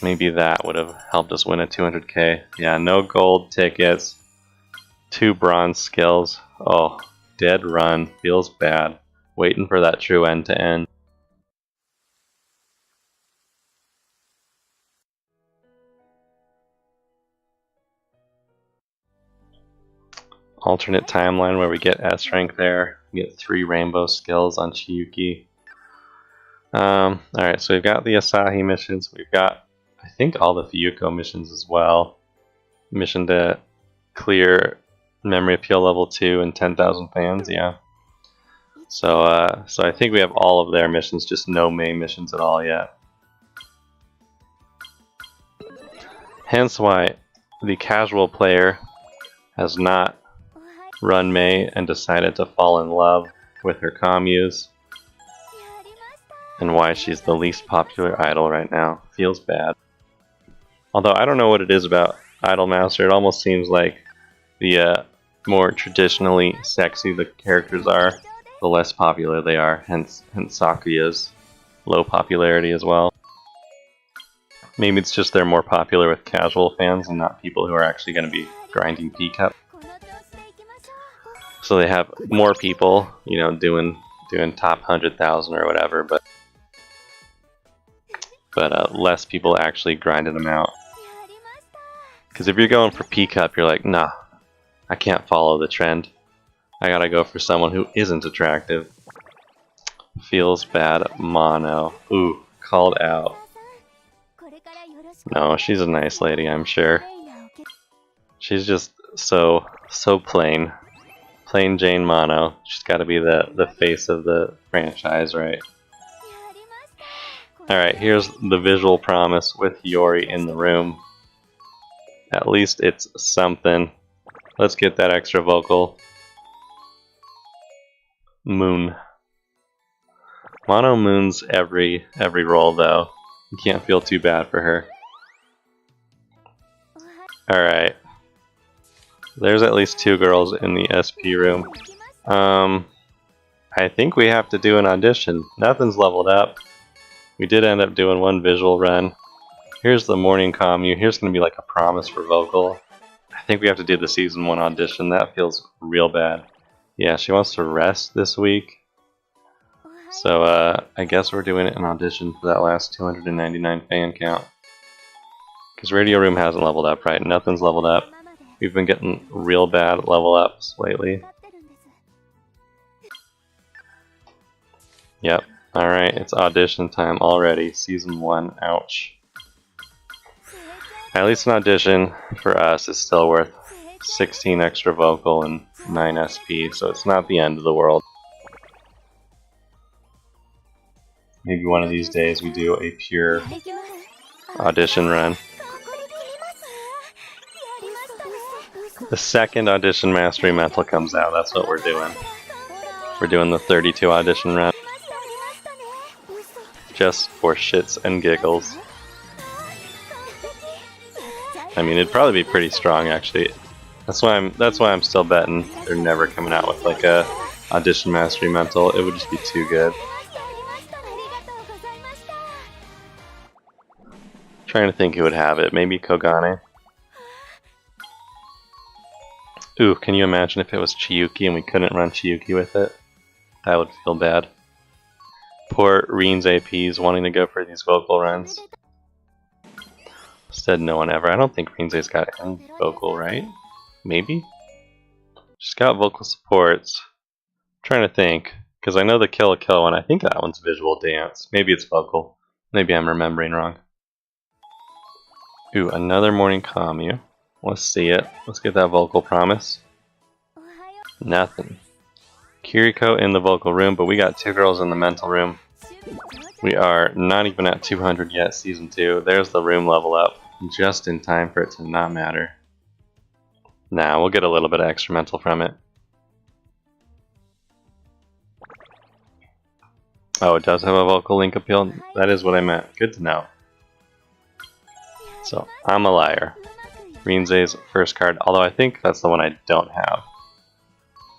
A: Maybe that would have helped us win a 200k. Yeah, no gold tickets. 2 bronze skills. Oh, dead run. Feels bad. Waiting for that true end to end. Alternate timeline where we get S rank there. We get 3 rainbow skills on Chiyuki. Alright, so we've got the Asahi missions. We've got, I think, all the Fuyuko missions as well. Mission to clear memory appeal level 2 and 10,000 fans, yeah. So I think we have all of their missions, just no main missions at all yet. Hence why the casual player has not run Mei and decided to fall in love with her commues, and why she's the least popular idol right now. Feels bad. Although I don't know what it is about Idolmaster, it almost seems like the more traditionally sexy the characters are, the less popular they are, hence Sakuya's low popularity as well. Maybe it's just they're more popular with casual fans and not people who are actually going to be grinding P-Cup. So they have more people, you know, doing top 100,000 or whatever, but less people actually grinding them out. Because if you're going for P-Cup, you're like, nah, I can't follow the trend. I gotta go for someone who isn't attractive. Feels bad. Mono. Ooh, called out. No, she's a nice lady, I'm sure. She's just so plain. Plain Jane Mono. She's gotta be the face of the franchise, right? Alright, here's the visual promise with Yori in the room. At least it's something. Let's get that extra vocal. Moon. Mono moons every roll though. You can't feel too bad for her. Alright. There's at least 2 girls in the SP room. I think we have to do an audition. Nothing's leveled up. We did end up doing 1 visual run. Here's the morning commu. Here's going to be like a promise for vocal. I think we have to do the season 1 audition. That feels real bad. Yeah, she wants to rest this week. So I guess we're doing an audition for that last 299 fan count. Because Radio Room hasn't leveled up, right? Nothing's leveled up. We've been getting real bad level ups lately. Yep. Alright, it's audition time already. Season 1. Ouch. At least an audition for us is still worth 16 extra vocal and 9 SP, so it's not the end of the world. Maybe one of these days we do a pure audition run. The second audition mastery mental comes out, that's what we're doing. We're doing the 32 audition run. Just for shits and giggles. I mean, it'd probably be pretty strong actually. That's why I'm still betting they're never coming out with like a audition mastery mental. It would just be too good. Trying to think who would have it. Maybe Kogane. Ooh, can you imagine if it was Chiyuki and we couldn't run Chiyuki with it? That would feel bad. Poor Reen's APs wanting to go for these vocal runs. Said no one ever. I don't think Reen's got any vocal, right? Maybe? She's got vocal supports. I'm trying to think. Because I know the Kill a Kill one, I think that one's visual dance. Maybe it's vocal. Maybe I'm remembering wrong. Ooh, another morning commu. Let's see it. Let's get that vocal promise. Nothing. Kiriko in the vocal room, but we got 2 girls in the mental room. We are not even at 200 yet, Season 2. There's the room level up, just in time for it to not matter. Nah, we'll get a little bit of extra mental from it. Oh, it does have a vocal link appeal? That is what I meant. Good to know. So, I'm a liar. Rinze's first card, although I think that's the one I don't have.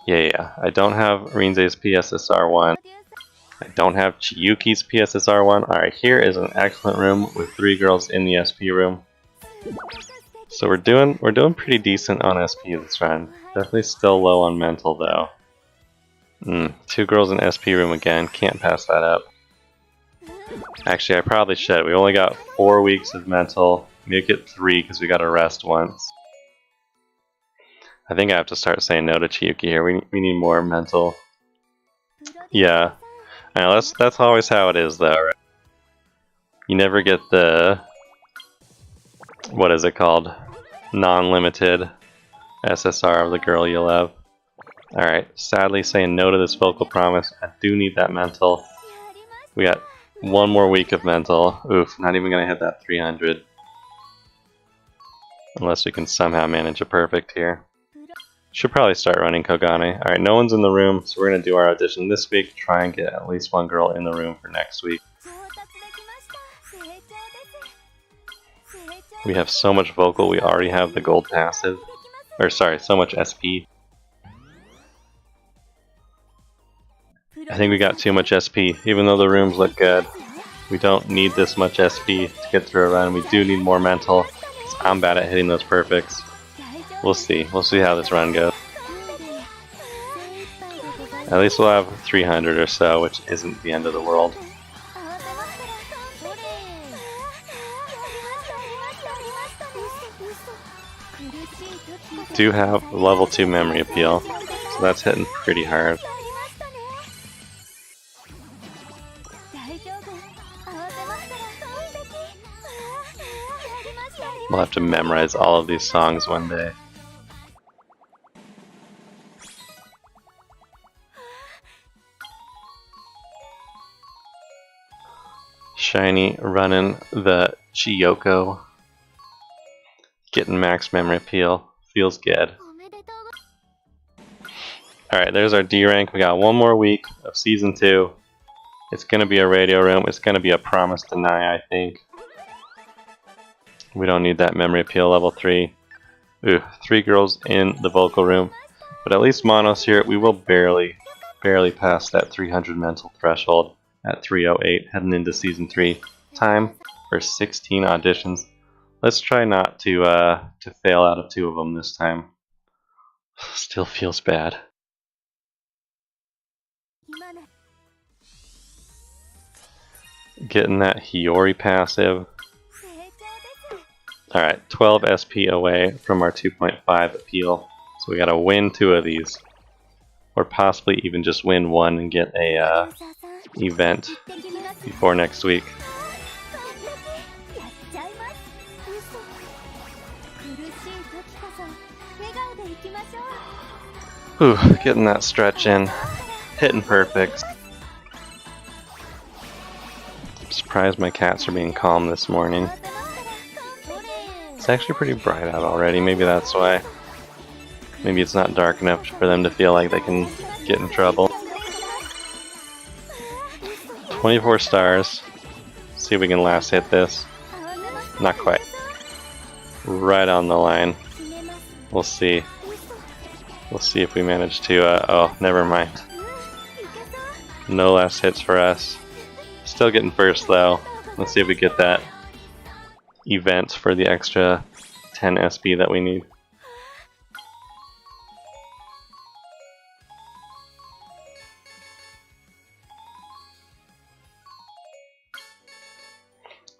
A: Yeah, I don't have Rinze's PSSR 1. I don't have Chiyuki's PSSR 1. Alright, here is an excellent room with 3 girls in the SP room. So we're doing pretty decent on SP this run. Definitely still low on mental though. 2 girls in SP room again, can't pass that up. Actually, I probably should. We only got 4 weeks of mental. Make it 3 because we got to rest once. I think I have to start saying no to Chiyuki here. We need more mental. Yeah. I know, that's always how it is though, right? You never get the... what is it called? Non-limited SSR of the girl you love. Alright, sadly saying no to this vocal promise. I do need that mental. We got 1 more week of mental. Oof, not even gonna hit that 300. Unless we can somehow manage a perfect here. Should probably start running Kogane. Alright, no one's in the room, so we're gonna do our audition this week. Try and get at least 1 girl in the room for next week. We have so much vocal, we already have the gold passive. Or sorry, so much SP. I think we got too much SP, even though the rooms look good. We don't need this much SP to get through a run. We do need more mental. I'm bad at hitting those perfects. We'll see. We'll see how this run goes. At least we'll have 300 or so, which isn't the end of the world. Do have level 2 memory appeal, so that's hitting pretty hard. We'll have to memorize all of these songs one day. Shiny running the Chiyoko. Getting max memory appeal. Feels good. Alright, there's our D rank. We got 1 more week of Season 2. It's going to be a radio room. It's going to be a promise deny, I think. We don't need that memory appeal level 3. Ooh, 3 girls in the vocal room. But at least Mono's here. We will barely pass that 300 mental threshold at 308 heading into Season 3. Time for 16 auditions. Let's try not to fail out of 2 of them this time. Still feels bad. Getting that Hiyori passive. Alright, 12 SP away from our 2.5 appeal. So we gotta win 2 of these. Or possibly even just win 1 and get a event before next week. Ooh, getting that stretch in. Hitting perfects. I'm surprised my cats are being calm this morning. It's actually pretty bright out already, maybe that's why. Maybe it's not dark enough for them to feel like they can get in trouble. 24 stars. See if we can last hit this. Not quite. Right on the line. We'll see. We'll see if we manage to, oh, never mind. No last hits for us. Still getting first though. Let's see if we get that event for the extra 10 SP that we need.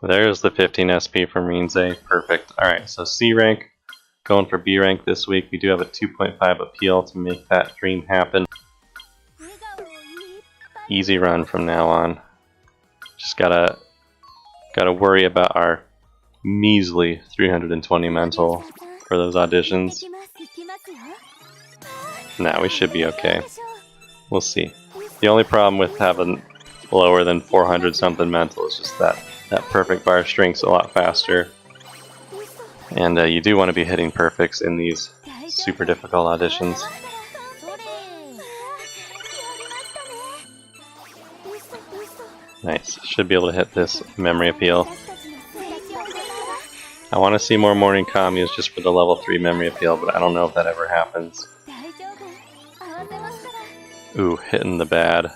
A: There's the 15 SP from Rinze. Perfect. Alright, so C rank. Going for B rank this week. We do have a 2.5 appeal to make that dream happen. Easy run from now on. Just gotta worry about our measly 320 mental for those auditions. Nah, we should be okay. We'll see. The only problem with having lower than 400 something mental. It's just that perfect bar strength's a lot faster. And you do want to be hitting perfects in these super difficult auditions. Nice. Should be able to hit this memory appeal. I want to see more morning communes just for the level 3 memory appeal, but I don't know if that ever happens. Ooh, hitting the bad.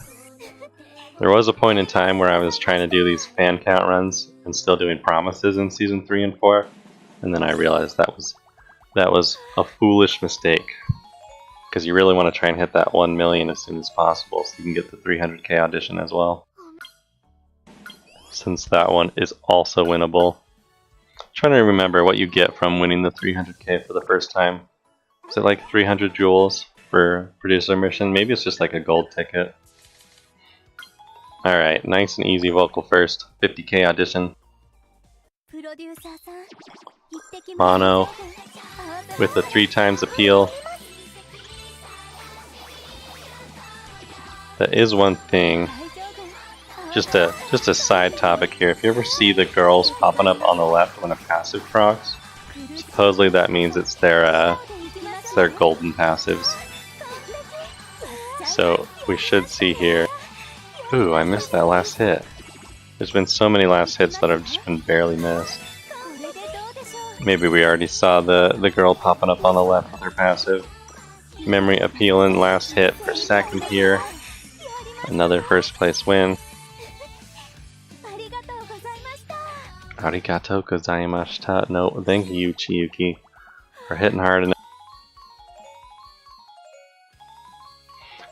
A: There was a point in time where I was trying to do these fan count runs and still doing promises in Season 3 and 4, and then I realized that was a foolish mistake. Because you really want to try and hit that 1 million as soon as possible so you can get the 300k audition as well. Since that one is also winnable. I'm trying to remember what you get from winning the 300k for the first time. Is it like 300 jewels for producer mission? Maybe it's just like a gold ticket. Alright, nice and easy vocal first. 50k audition. Mono with the 3 times appeal. That is one thing. Just a side topic here. If you ever see the girls popping up on the left when a passive procs, supposedly that means it's their golden passives. So we should see here. Ooh, I missed that last hit. There's been so many last hits that have just been barely missed. Maybe we already saw the girl popping up on the left with her passive. Memory appealing last hit for second here. Another first place win. Arigato gozaimashita. No, thank you, Chiyuki, for hitting hard enough.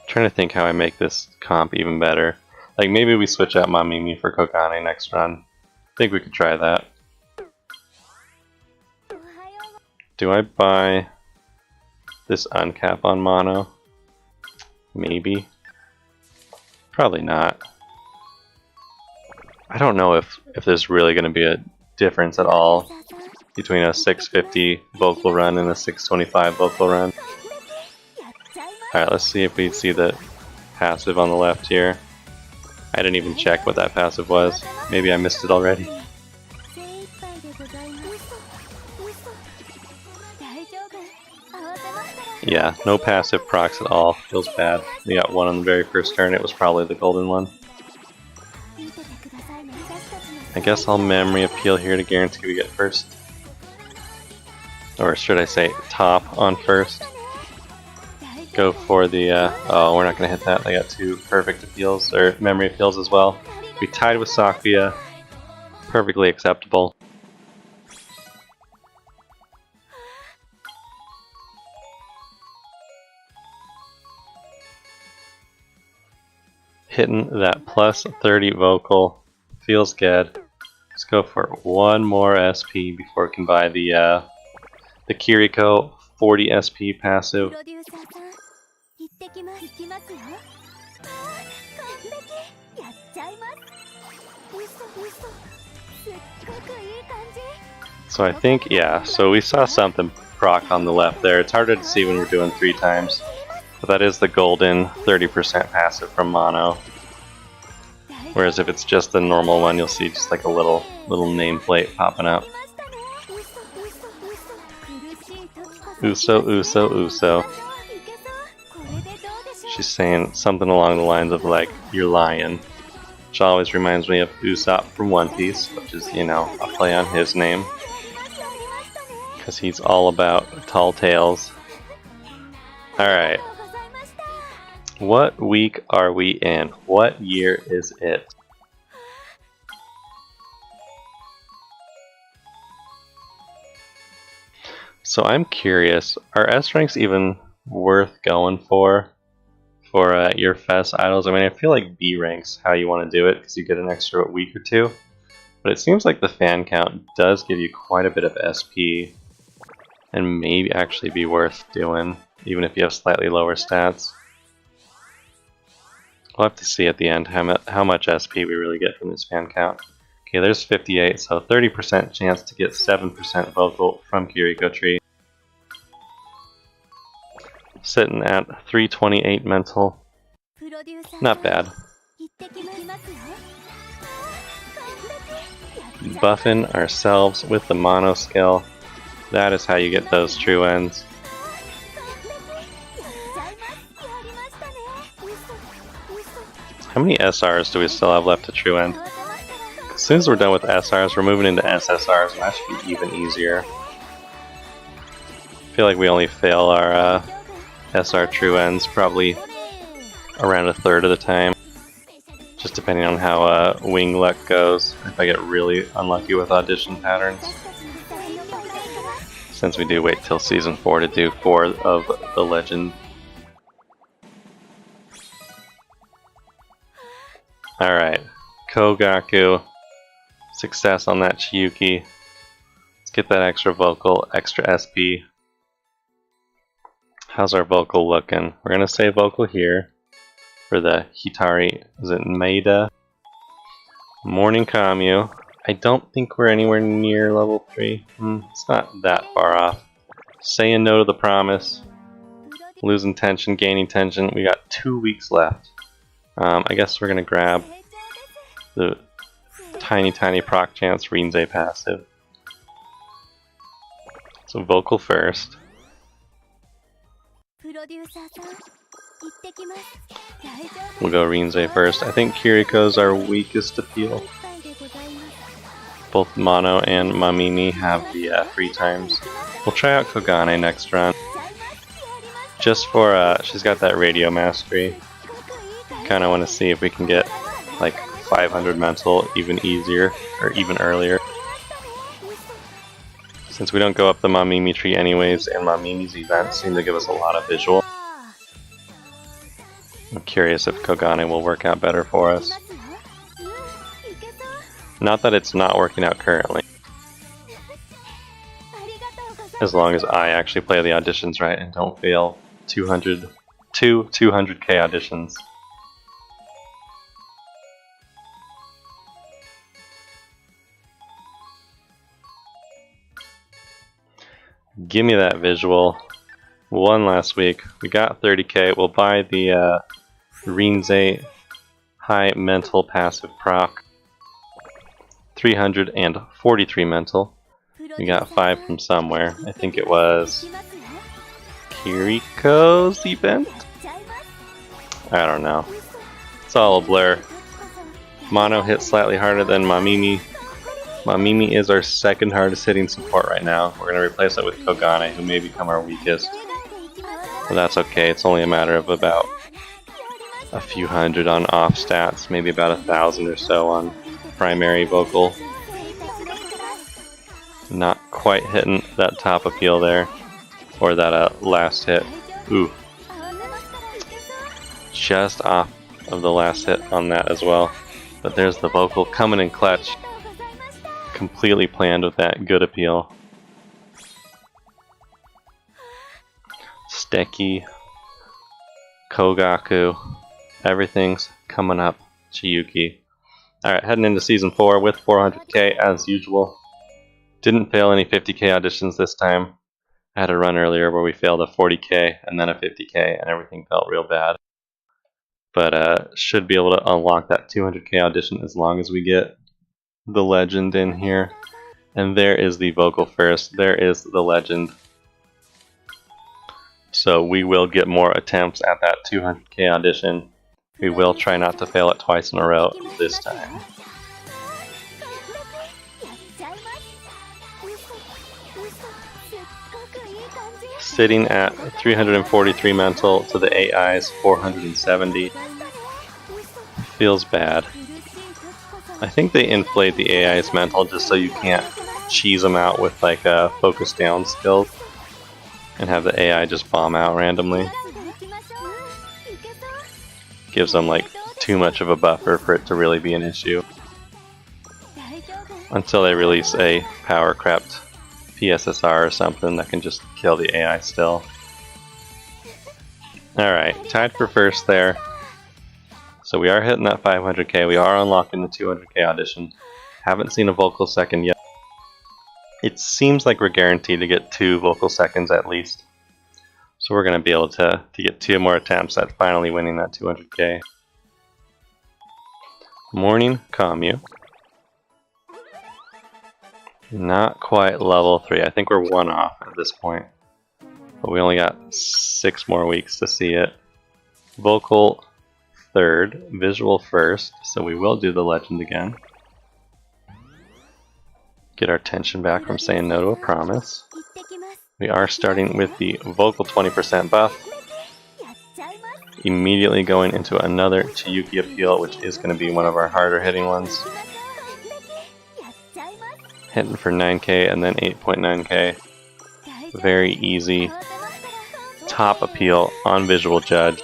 A: Trying to think how I make this comp even better. Like maybe we switch out Mamimi for Kokane next run. I think we could try that. Do I buy this uncap on mono? Maybe. Probably not. I don't know if there's really going to be a difference at all between a 650 vocal run and a 625 vocal run. Alright, let's see if we see the passive on the left here. I didn't even check what that passive was. Maybe I missed it already. Yeah, no passive procs at all. Feels bad. We got one on the very first turn. It was probably the golden one. I guess I'll memory appeal here to guarantee we get first. Or should I say top on first. Go for the, oh, we're not going to hit that. They got 2 perfect appeals, or memory appeals as well. We tied with Sakuya. Perfectly acceptable. Hitting that plus 30 vocal feels good. Let's go for one more SP before we can buy the Kiriko 40 SP passive. So I think, yeah, so we saw something proc on the left there. It's harder to see when we're doing 3 times. But that is the golden 30% passive from mono. Whereas if it's just the normal one, you'll see just like a little nameplate popping up. Uso, Uso, Uso. She's saying something along the lines of like, you're lying. Which always reminds me of Usopp from One Piece, which is, you know, a play on his name. Because he's all about tall tales. Alright. What week are we in? What year is it? So I'm curious, are S ranks even worth going for your Fest idols? I mean, I feel like B ranks how you want to do it because you get an extra week or 2. But it seems like the fan count does give you quite a bit of SP and maybe actually be worth doing, even if you have slightly lower stats. We'll have to see at the end how much SP we really get from this fan count. Okay, there's 58, so 30% chance to get 7% vocal from Kiriko Tree. Sitting at 328 mental. Not bad. Buffing ourselves with the mono skill. That is how you get those true ends. How many SRs do we still have left to true end? As soon as we're done with SRs, we're moving into SSRs, and that should be even easier. I feel like we only fail our SR true ends probably around a third of the time. Just depending on how wing luck goes, if I get really unlucky with audition patterns. Since we do wait till season 4 to do 4 of the legend. Alright, Kogaku. Success on that Chiyuki. Let's get that extra vocal, extra SP. How's our vocal looking? We're gonna say vocal here for the Hitari, is it Maida? Morning Kamyu. I don't think we're anywhere near level 3. It's not that far off. Saying no to the promise. Losing tension, gaining tension. We got 2 weeks left. I guess we're gonna grab the tiny proc chance Rinzai passive. So vocal first. We'll go Rinzai first. I think Kiriko's our weakest appeal. Both Mono and Mamimi have the free times. We'll try out Kogane next run. Just for, she's got that radio mastery. Kinda wanna see if we can get like 500 mental even easier, or even earlier. Since we don't go up the Mamimi tree anyways, and Mamimi's events seem to give us a lot of visual. I'm curious if Kogane will work out better for us. Not that it's not working out currently. As long as I actually play the auditions right and don't fail 200k auditions. Give me that visual. One last week. We got 30k. We'll buy the Rinzai high mental passive proc. 343 mental. We got 5 from somewhere. I think it was Kiriko's event? I don't know. It's all a blur. Mono hit slightly harder than Mamimi. Mamimi is our second hardest hitting support right now. We're going to replace it with Kogane, who may become our weakest. But that's okay, it's only a matter of about a few hundred on off stats, maybe about 1,000 or so on primary vocal. Not quite hitting that top appeal there, or that last hit. Ooh. Just off of the last hit on that as well. But there's the vocal coming in clutch. Completely planned with that good appeal. Steki, Kogaku, everything's coming up. Chiyuki. Alright, heading into season 4 with 400k as usual. Didn't fail any 50k auditions this time. I had a run earlier where we failed a 40k and then a 50k and everything felt real bad. But should be able to unlock that 200k audition as long as we get the legend in here. And there is the vocal first. There is the legend. So we will get more attempts at that 200k audition. We will try not to fail it twice in a row this time. Sitting at 343 mental to the AI's 470. Feels bad. I think they inflate the AI's mental just so you can't cheese them out with like a focus down skill and have the AI just bomb out randomly. Gives them like too much of a buffer for it to really be an issue. Until they release a power crept PSSR or something that can just kill the AI still. Alright, tied for first there. So we are hitting that 500k, we are unlocking the 200k audition. Haven't seen a vocal second yet. It seems like we're guaranteed to get 2 vocal seconds at least. So we're going to be able to get 2 more attempts at finally winning that 200k. Morning Commune. Not quite level 3. I think we're 1 off at this point. But we only got 6 more weeks to see it. Vocal 3rd, visual 1st, so we will do the legend again. Get our tension back from saying no to a promise. We are starting with the vocal 20% buff. Immediately going into another Chiyuki appeal, which is going to be one of our harder hitting ones. Hitting for 9k and then 8.9k. Very easy. Top appeal on Visual Judge.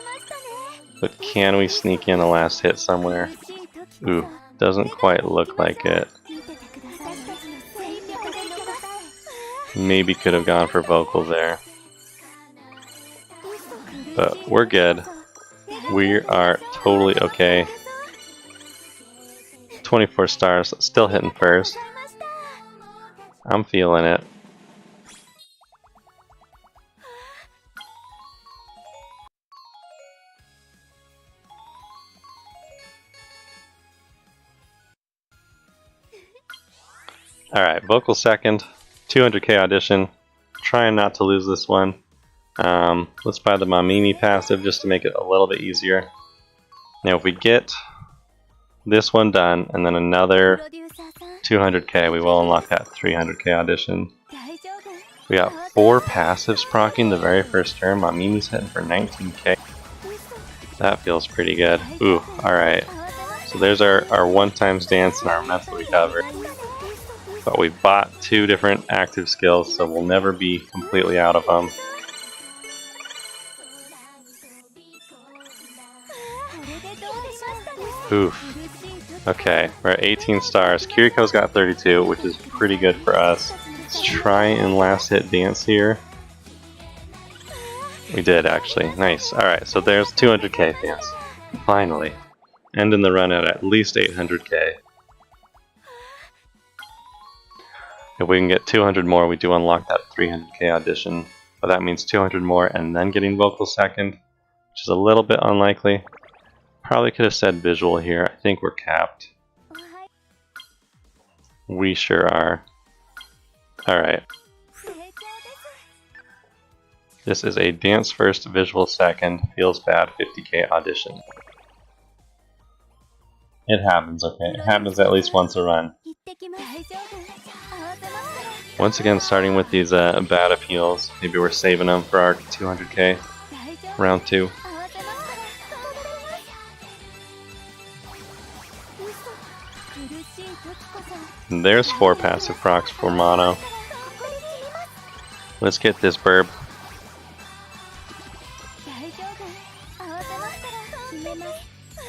A: But can we sneak in a last hit somewhere? Ooh, doesn't quite look like it. Maybe could have gone for vocal there. But we're good. We are totally okay. 24 stars, still hitting first. I'm feeling it. Alright, vocal second, 200k audition. Trying not to lose this one. Let's buy the Mamimi passive just to make it a little bit easier. Now if we get this one done and then another 200k, we will unlock that 300k audition. We got 4 passives proccing the very first turn. Mamimi's hitting for 19k. That feels pretty good. Ooh, alright. So there's our 1 dance and our mental recovery. But we bought 2 different active skills, so we'll never be completely out of them. Oof. Okay, we're at 18 stars. Kiriko's got 32, which is pretty good for us. Let's try and last hit dance here. We did actually. Nice. Alright, so there's 200k dance. Finally. Ending the run at least 800k. If we can get 200 more, we do unlock that 300k audition. But that means 200 more and then getting vocal second, which is a little bit unlikely. Probably could have said visual here. I think we're capped. We sure are. Alright. This is a dance first, visual second, feels bad 50k audition. It happens, okay? It happens at least once a run. Once again, starting with these bad appeals. Maybe we're saving them for our 200k. Round 2. And there's 4 passive procs for mono. Let's get this burb.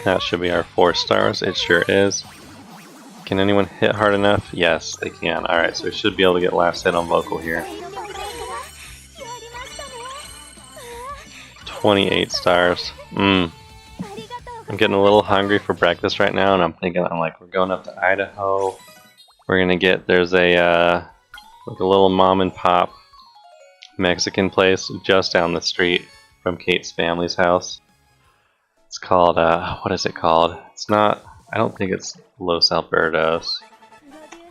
A: That should be our 4 stars. It sure is. Can anyone hit hard enough? Yes, they can. Alright, so we should be able to get last hit on vocal here. 28 stars. I'm getting a little hungry for breakfast right now, and I'm thinking, we're going up to Idaho. We're gonna get, there's a like a little mom and pop Mexican place just down the street from Kate's family's house. It's called, what is it called? It's not, I don't think it's Los Albertos.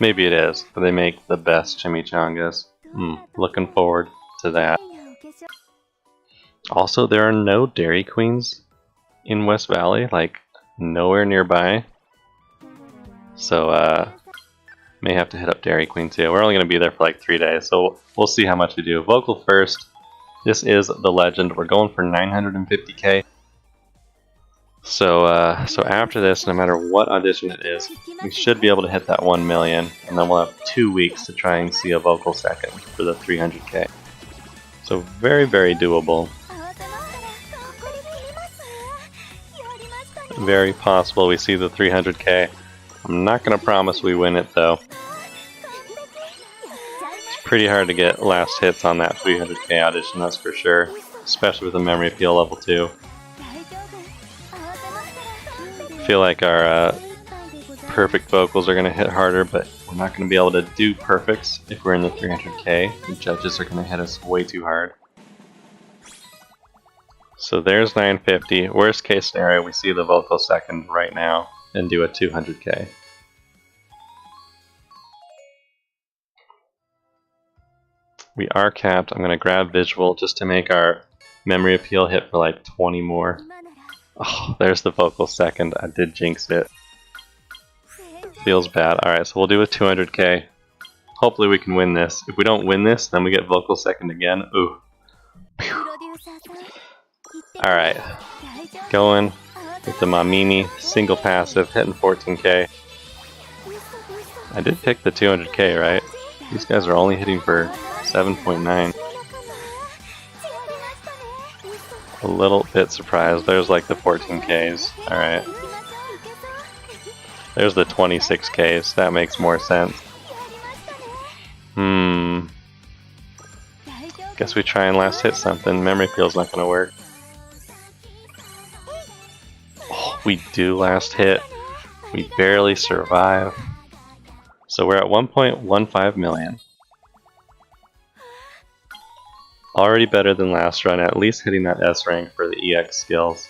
A: Maybe it is, but they make the best chimichangas. Looking forward to that. Also, there are no Dairy Queens in West Valley, like nowhere nearby. So, may have to hit up Dairy Queen too. We're only going to be there for like 3 days, so we'll see how much we do. Vocal first. This is the legend. We're going for 950k. So after this, no matter what audition it is, we should be able to hit that 1 million, and then we'll have 2 weeks to try and see a vocal second for the 300k. So very, very doable. Very possible we see the 300k. I'm not going to promise we win it though. It's pretty hard to get last hits on that 300k audition, that's for sure. Especially with the memory appeal level 2. I feel like our perfect vocals are going to hit harder, but we're not going to be able to do perfects if we're in the 300k. The judges are going to hit us way too hard. So there's 950. Worst case scenario, we see the vocal second right now. and do a 200k. We are capped. I'm going to grab visual just to make our memory appeal hit for like 20 more. Oh, there's the vocal second. I did jinx it. Feels bad. Alright, so we'll do a 200k. Hopefully we can win this. If we don't win this, then we get vocal second again. Ooh. Alright. Going with the Mamimi, single passive, hitting 14k. I did pick the 200k, right? These guys are only hitting for 7.9. A little bit surprised. There's like the 14ks. Alright. There's the 26ks. That makes more sense. Guess we try and last hit something. Memory feels not gonna work. Oh, we do last hit. We barely survive. So we're at 1.15 million. Already better than last run, at least hitting that S rank for the EX skills.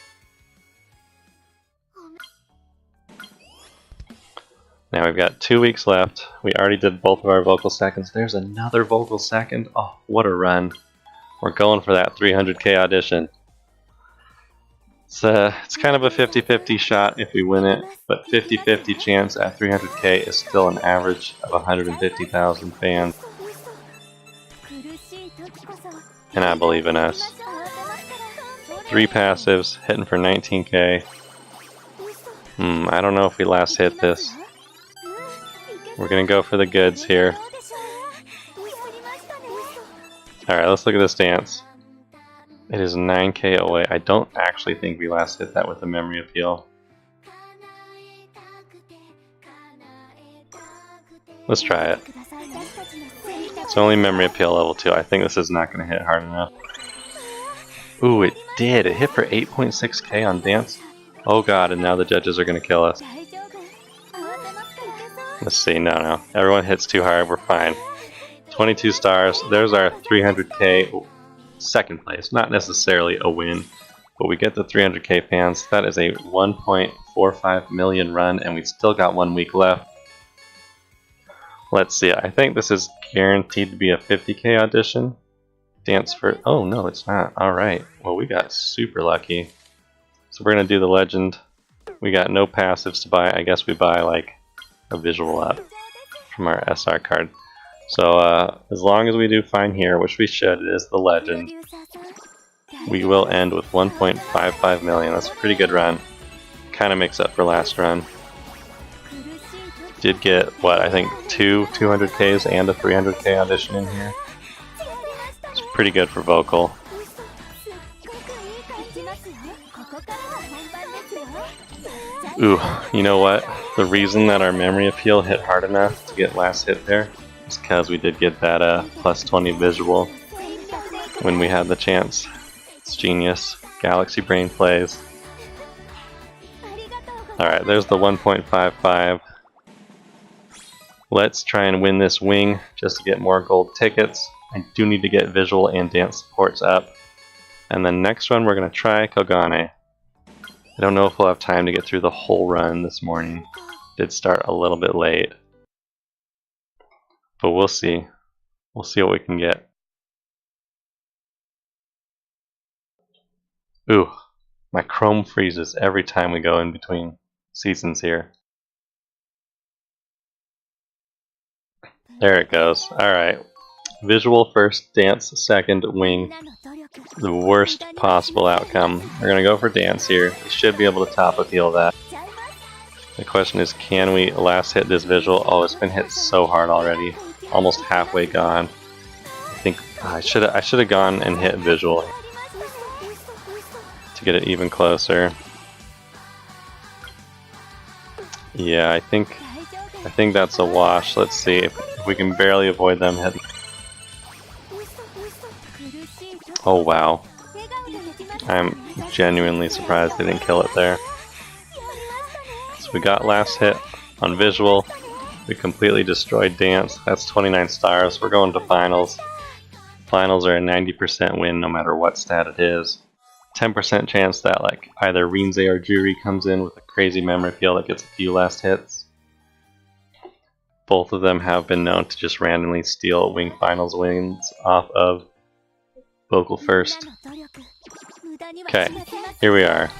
A: Now we've got 2 weeks left. We already did both of our vocal seconds. There's another vocal second. Oh, what a run. We're going for that 300k audition. It's kind of a 50-50 shot if we win it, but 50-50 chance at 300k is still an average of 150,000 fans. And I believe in us. 3 passives, hitting for 19k. I don't know if we last hit this. We're gonna go for the goods here. Alright, let's look at this dance. It is 9k away. I don't actually think we last hit that with the memory appeal. Let's try it. It's only memory appeal level 2. I think this is not going to hit hard enough. Ooh, it did. It hit for 8.6k on dance. Oh god, and now the judges are going to kill us. Let's see. No. Everyone hits too hard. We're fine. 22 stars. There's our 300k second place. Not necessarily a win, but we get the 300k fans. That is a 1.45 million run, and we still got 1 week left. Let's see. I think this is guaranteed to be a 50k audition. Dance for... Oh, no, it's not. Alright. Well, we got super lucky. So we're going to do the legend. We got no passives to buy. I guess we buy, like, a visual up from our SR card. So, as long as we do fine here, which we should, it is the legend, we will end with 1.55 million. That's a pretty good run. Kind of makes up for last run. Did get, what, I think 2 200ks and a 300k audition in here. It's pretty good for vocal. Ooh, you know what? The reason that our memory appeal hit hard enough to get last hit there is because we did get that plus 20 visual when we had the chance. It's genius. Galaxy Brain plays. Alright, there's the 1.55. Let's try and win this wing just to get more gold tickets. I do need to get visual and dance supports up. And then next run we're going to try Kogane. I don't know if we'll have time to get through the whole run this morning. Did start a little bit late. But we'll see. We'll see what we can get. Ooh, my Chrome freezes every time we go in between seasons here. There it goes. Alright. Visual first, dance second, wing. The worst possible outcome. We're going to go for dance here. We should be able to top appeal that. The question is, can we last hit this visual? Oh, it's been hit so hard already. Almost halfway gone. I think I should have gone and hit visual to get it even closer. Yeah, I think that's a wash. Let's see if we can barely avoid them hitting. Oh wow. I'm genuinely surprised they didn't kill it there. So we got last hit on visual. We completely destroyed dance. That's 29 stars. We're going to finals. Finals are a 90% win no matter what stat it is. 10% chance that like either Rinze or Juri comes in with a crazy memory appeal that gets a few last hits. Both of them have been known to just randomly steal Wing Finals wins off of Vocal First. Okay, here we are.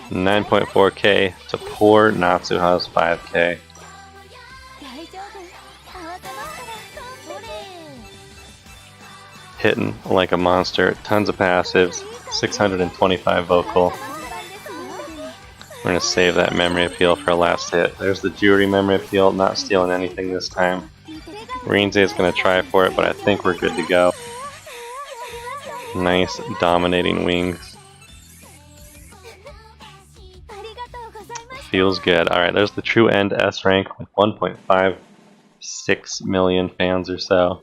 A: 9.4k to poor Natsuha's 5k. Hitting like a monster, tons of passives, 625 vocal. We're going to save that memory appeal for a last hit. There's the Juri memory appeal, not stealing anything this time. Rinze is going to try for it, but I think we're good to go. Nice dominating wings. Feels good. Alright, there's the true end S rank with 1.56 million fans or so.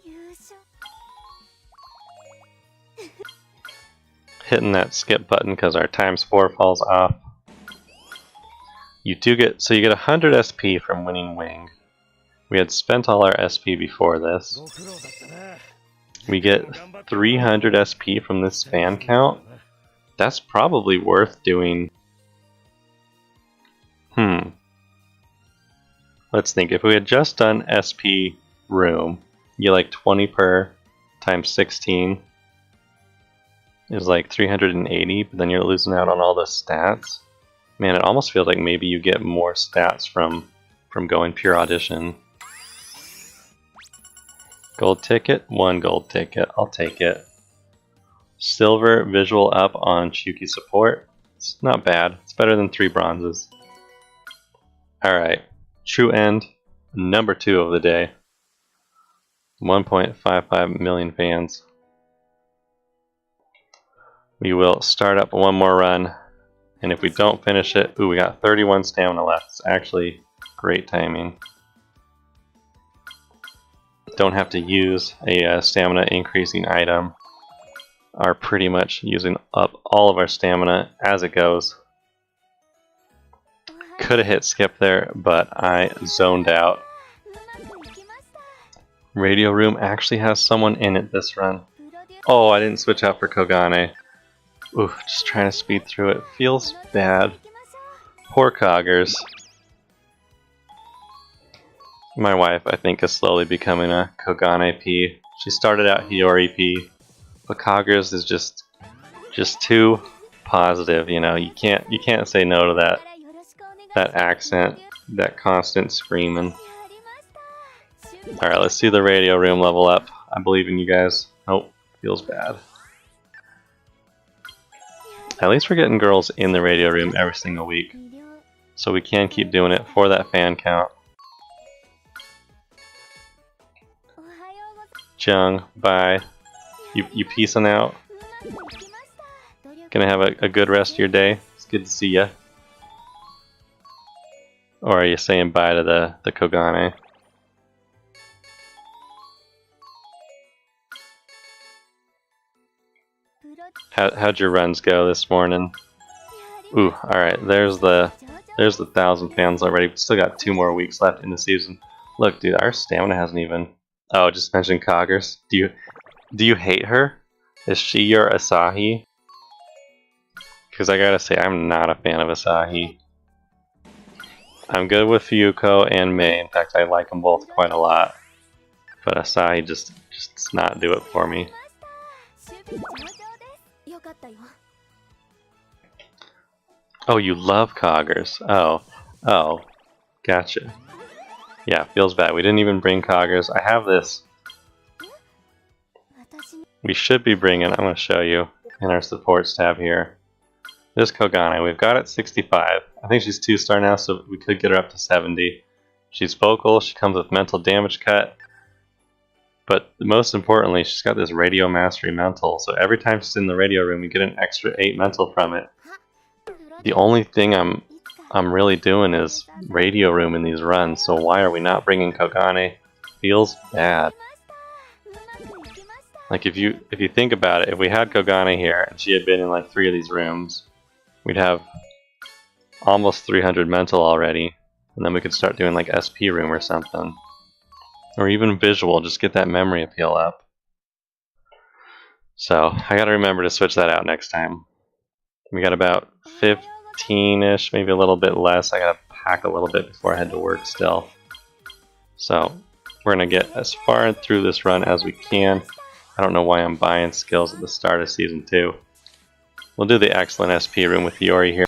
A: Hitting that skip button because our ×4 falls off. You do get, so you get 100 SP from winning Wing. We had spent all our SP before this. We get 300 SP from this fan count. That's probably worth doing. Let's think. If we had just done SP room, you get like 20 per times 16 is like 380, but then you're losing out on all the stats. Man, it almost feels like maybe you get more stats from going pure audition. Gold ticket, 1 gold ticket. I'll take it. Silver visual up on Chiyuki support. It's not bad. It's better than 3 bronzes. Alright. True end, number 2 of the day. 1.55 million fans. We will start up one more run. And if we don't finish it, ooh, we got 31 stamina left. It's actually great timing. Don't have to use a stamina increasing item. Are pretty much using up all of our stamina as it goes. Could have hit skip there, but I zoned out. Radio room actually has someone in it this run. Oh, I didn't switch out for Kogane. Ooh, just trying to speed through it. Feels bad. Poor Coggers. My wife, I think, is slowly becoming a Kogane P. She started out Hiyori P, but Coggers is just too positive. You know, you can't say no to that accent, that constant screaming. All right, let's see the radio room level up. I believe in you guys. Nope, feels bad. At least we're getting girls in the radio room every single week, so we can keep doing it for that fan count. Jung, bye. You peacing out? Gonna have a good rest of your day? It's good to see ya. Or are you saying bye to the Kogane? How'd your runs go this morning? Ooh, alright, there's the 1,000 fans already. We still got 2 more weeks left in the season. Look, dude, our stamina hasn't even... Oh, just mentioned Coggers. Do you hate her? Is she your Asahi? Because I gotta say, I'm not a fan of Asahi. I'm good with Fuyuko and Mei. In fact, I like them both quite a lot. But Asahi just does not do it for me. Oh, you love Coggers. Oh, gotcha. Yeah, feels bad. We didn't even bring Coggers. I have this. We should be bringing, I'm going to show you in our supports tab here. This Kogane, we've got it 65. I think she's 2-star now, so we could get her up to 70. She's vocal, she comes with mental damage cut. But most importantly, she's got this radio mastery mental, so every time she's in the radio room, we get an extra 8 mental from it. The only thing I'm really doing is radio room in these runs, so why are we not bringing Kogane? Feels bad. Like if you think about it, if we had Kogane here and she had been in like 3 of these rooms, we'd have almost 300 mental already, and then we could start doing like SP room or something. Or even visual, just get that memory appeal up. So I gotta remember to switch that out next time. We got about 15-ish, maybe a little bit less. I gotta pack a little bit before I head to work still. So we're gonna get as far through this run as we can. I don't know why I'm buying skills at the start of Season 2. We'll do the excellent SP room with Yori here.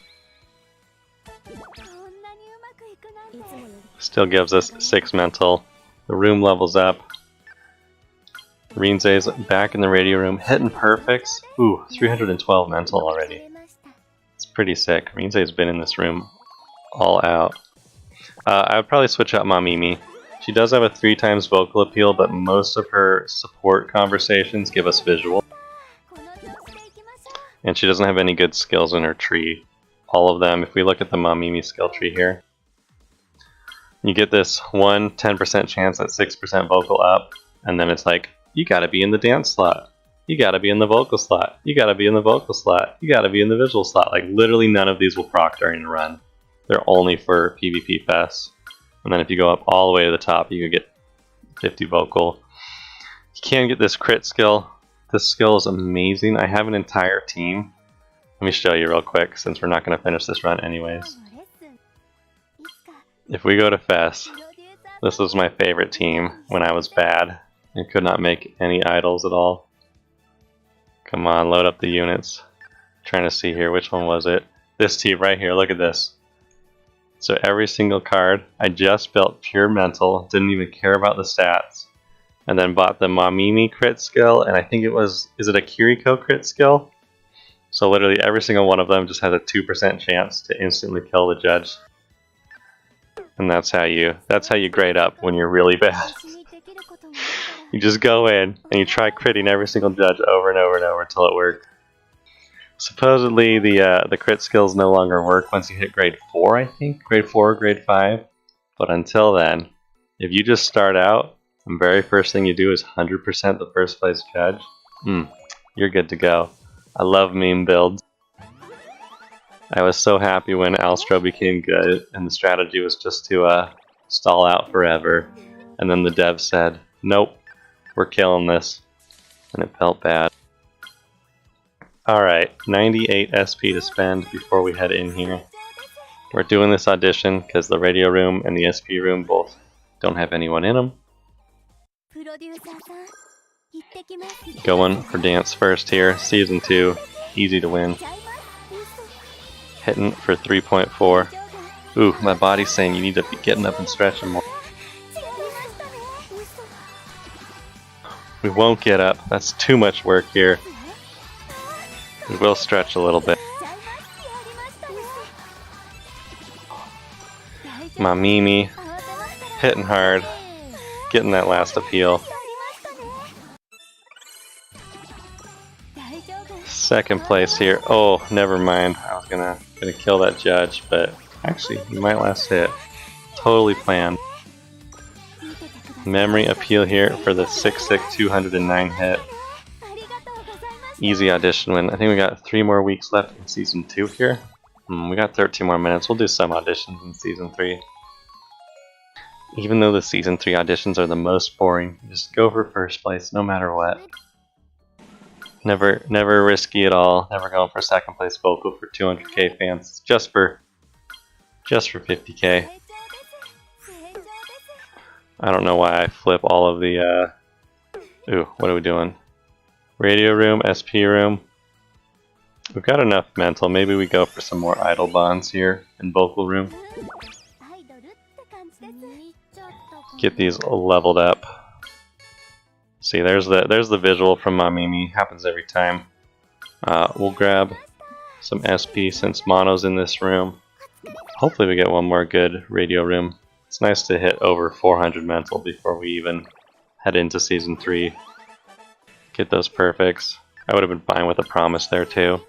A: Still gives us 6 mental. The room levels up. Rinze's back in the radio room, hitting perfects. Ooh, 312 mental already. It's pretty sick. Rinze's been in this room all out. I would probably switch out Mamimi. She does have a 3 times vocal appeal, but most of her support conversations give us visual. And she doesn't have any good skills in her tree. All of them, if we look at the Mamimi skill tree here, you get this 10% chance at 6% vocal up, and then it's like, you gotta be in the dance slot, you gotta be in the vocal slot, you gotta be in the vocal slot, you gotta be in the visual slot. Like, literally none of these will proc during a run. They're only for PvP fests. And then if you go up all the way to the top, you can get 50 vocal. You can get this crit skill. This skill is amazing. I have an entire team. Let me show you real quick, since we're not going to finish this run anyways. If we go to Fest, this was my favorite team when I was bad and could not make any idols at all. Come on, load up the units. Trying to see here, which one was it? This team right here, look at this. So every single card, I just built pure mental, didn't even care about the stats. And then bought the Mamimi crit skill, and I think it was, is it a Kiriko crit skill? So literally every single one of them just has a 2% chance to instantly kill the judge. And that's how you grade up when you're really bad. You just go in and you try critting every single judge over and over and over until it works. Supposedly the crit skills no longer work once you hit grade 4, I think. Grade 4 or grade 5. But until then, if you just start out, the very first thing you do is 100% the first place judge, you're good to go. I love meme builds. I was so happy when Alstro became good and the strategy was just to stall out forever. And then the dev said, nope, we're killing this. And it felt bad. Alright, 98 SP to spend before we head in here. We're doing this audition because the radio room and the SP room both don't have anyone in them. Going for dance first here, Season 2, easy to win. Hitting for 3.4. Ooh, my body's saying you need to be getting up and stretching more. We won't get up, that's too much work here. We will stretch a little bit. Mamimi, hitting hard, getting that last appeal. Second place here. Oh, never mind. I was gonna kill that judge, but actually, he might last hit. Totally planned. Memory appeal here for the 6/6 209 hit. Easy audition win. I think we got 3 more weeks left in Season 2 here. We got 13 more minutes. We'll do some auditions in Season 3. Even though the Season 3 auditions are the most boring, just go for first place no matter what. Never risky at all. Never going for second place vocal for 200k fans. Just for 50k. I don't know why I flip all of the ooh, what are we doing? Radio room, SP room. We've got enough mental. Maybe we go for some more idol bonds here in vocal room. Get these leveled up. See, there's the visual from Mamimi. Happens every time. We'll grab some SP since Mono's in this room. Hopefully we get one more good radio room. It's nice to hit over 400 mental before we even head into Season 3. Get those perfects. I would have been fine with a promise there too.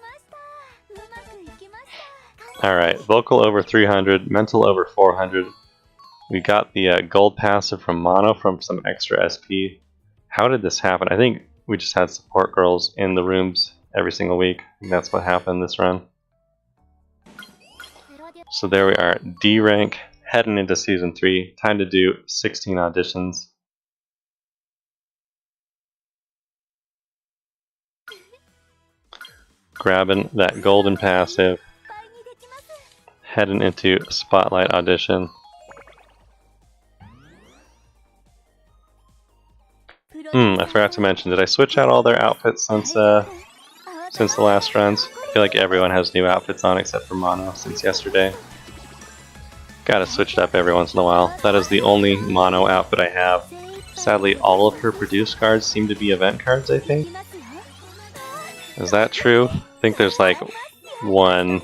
A: Alright, vocal over 300, mental over 400. We got the gold passive from Mono from some extra SP. How did this happen? I think we just had support girls in the rooms every single week. I think that's what happened this run. So there we are, D rank, heading into Season 3. Time to do 16 auditions. grabbing that golden passive, heading into Spotlight Audition. I forgot to mention, did I switch out all their outfits since the last runs? I feel like everyone has new outfits on except for Mono since yesterday. Gotta switch it up every once in a while. That is the only Mono outfit I have. Sadly, all of her produced cards seem to be event cards, I think. Is that true? I think there's like one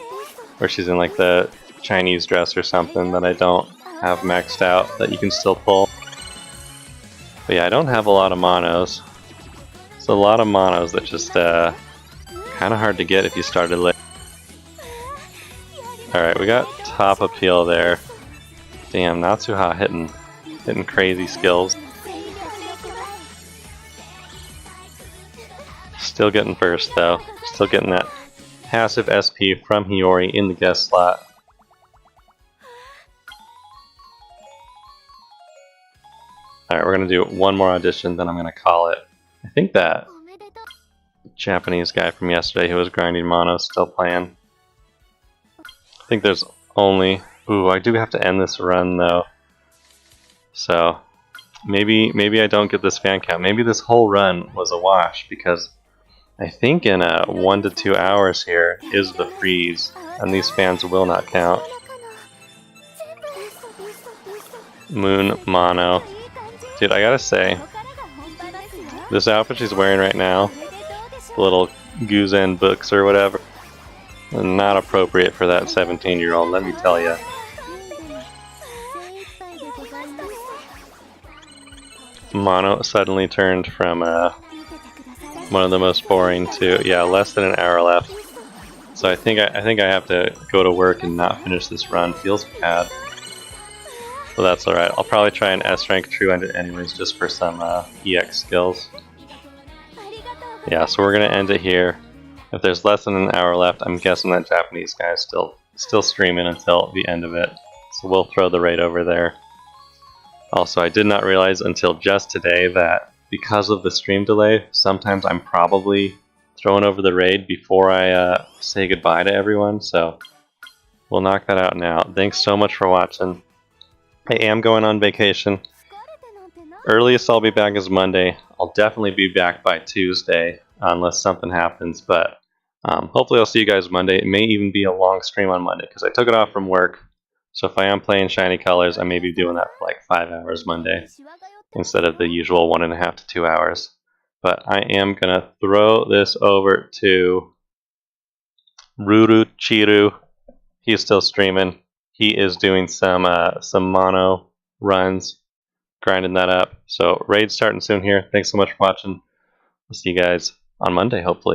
A: where she's in like the Chinese dress or something that I don't have maxed out that you can still pull. But yeah, I don't have a lot of monos. It's a lot of monos that just kind of hard to get if you started late. Alright, we got top appeal there. Damn, Natsuha hitting crazy skills. Still getting first though. Still getting that passive SP from Hiyori in the guest slot. Alright, we're gonna do one more audition, then I'm gonna call it. I think that Japanese guy from yesterday who was grinding mono is still playing. I think there's only... Ooh, I do have to end this run though. So maybe I don't get this fan count. Maybe this whole run was a wash because I think in 1 to 2 hours here is the freeze, and these fans will not count. Moon Mono. Dude, I gotta say, this outfit she's wearing right now, the little Guzen books or whatever, not appropriate for that 17-year-old, let me tell ya. Mono suddenly turned from one of the most boring to, yeah, less than an hour left. So I think I have to go to work and not finish this run. Feels bad. So that's alright. I'll probably try an S rank true end it anyways, just for some EX skills. Yeah, so we're gonna end it here. If there's less than an hour left, I'm guessing that Japanese guy is still streaming until the end of it. So we'll throw the raid over there. Also, I did not realize until just today that because of the stream delay, sometimes I'm probably throwing over the raid before I say goodbye to everyone, so we'll knock that out now. Thanks so much for watching. I am going on vacation. Earliest I'll be back is Monday. I'll definitely be back by Tuesday unless something happens, but hopefully I'll see you guys Monday. It may even be a long stream on Monday because I took it off from work. So if I am playing shiny colors, I may be doing that for like 5 hours Monday instead of the usual 1.5 to 2 hours. But I am gonna throw this over to Ruru Chiru. He's still streaming. He is doing some mono runs, grinding that up. So raid's starting soon here. Thanks so much for watching. I'll see you guys on Monday, hopefully.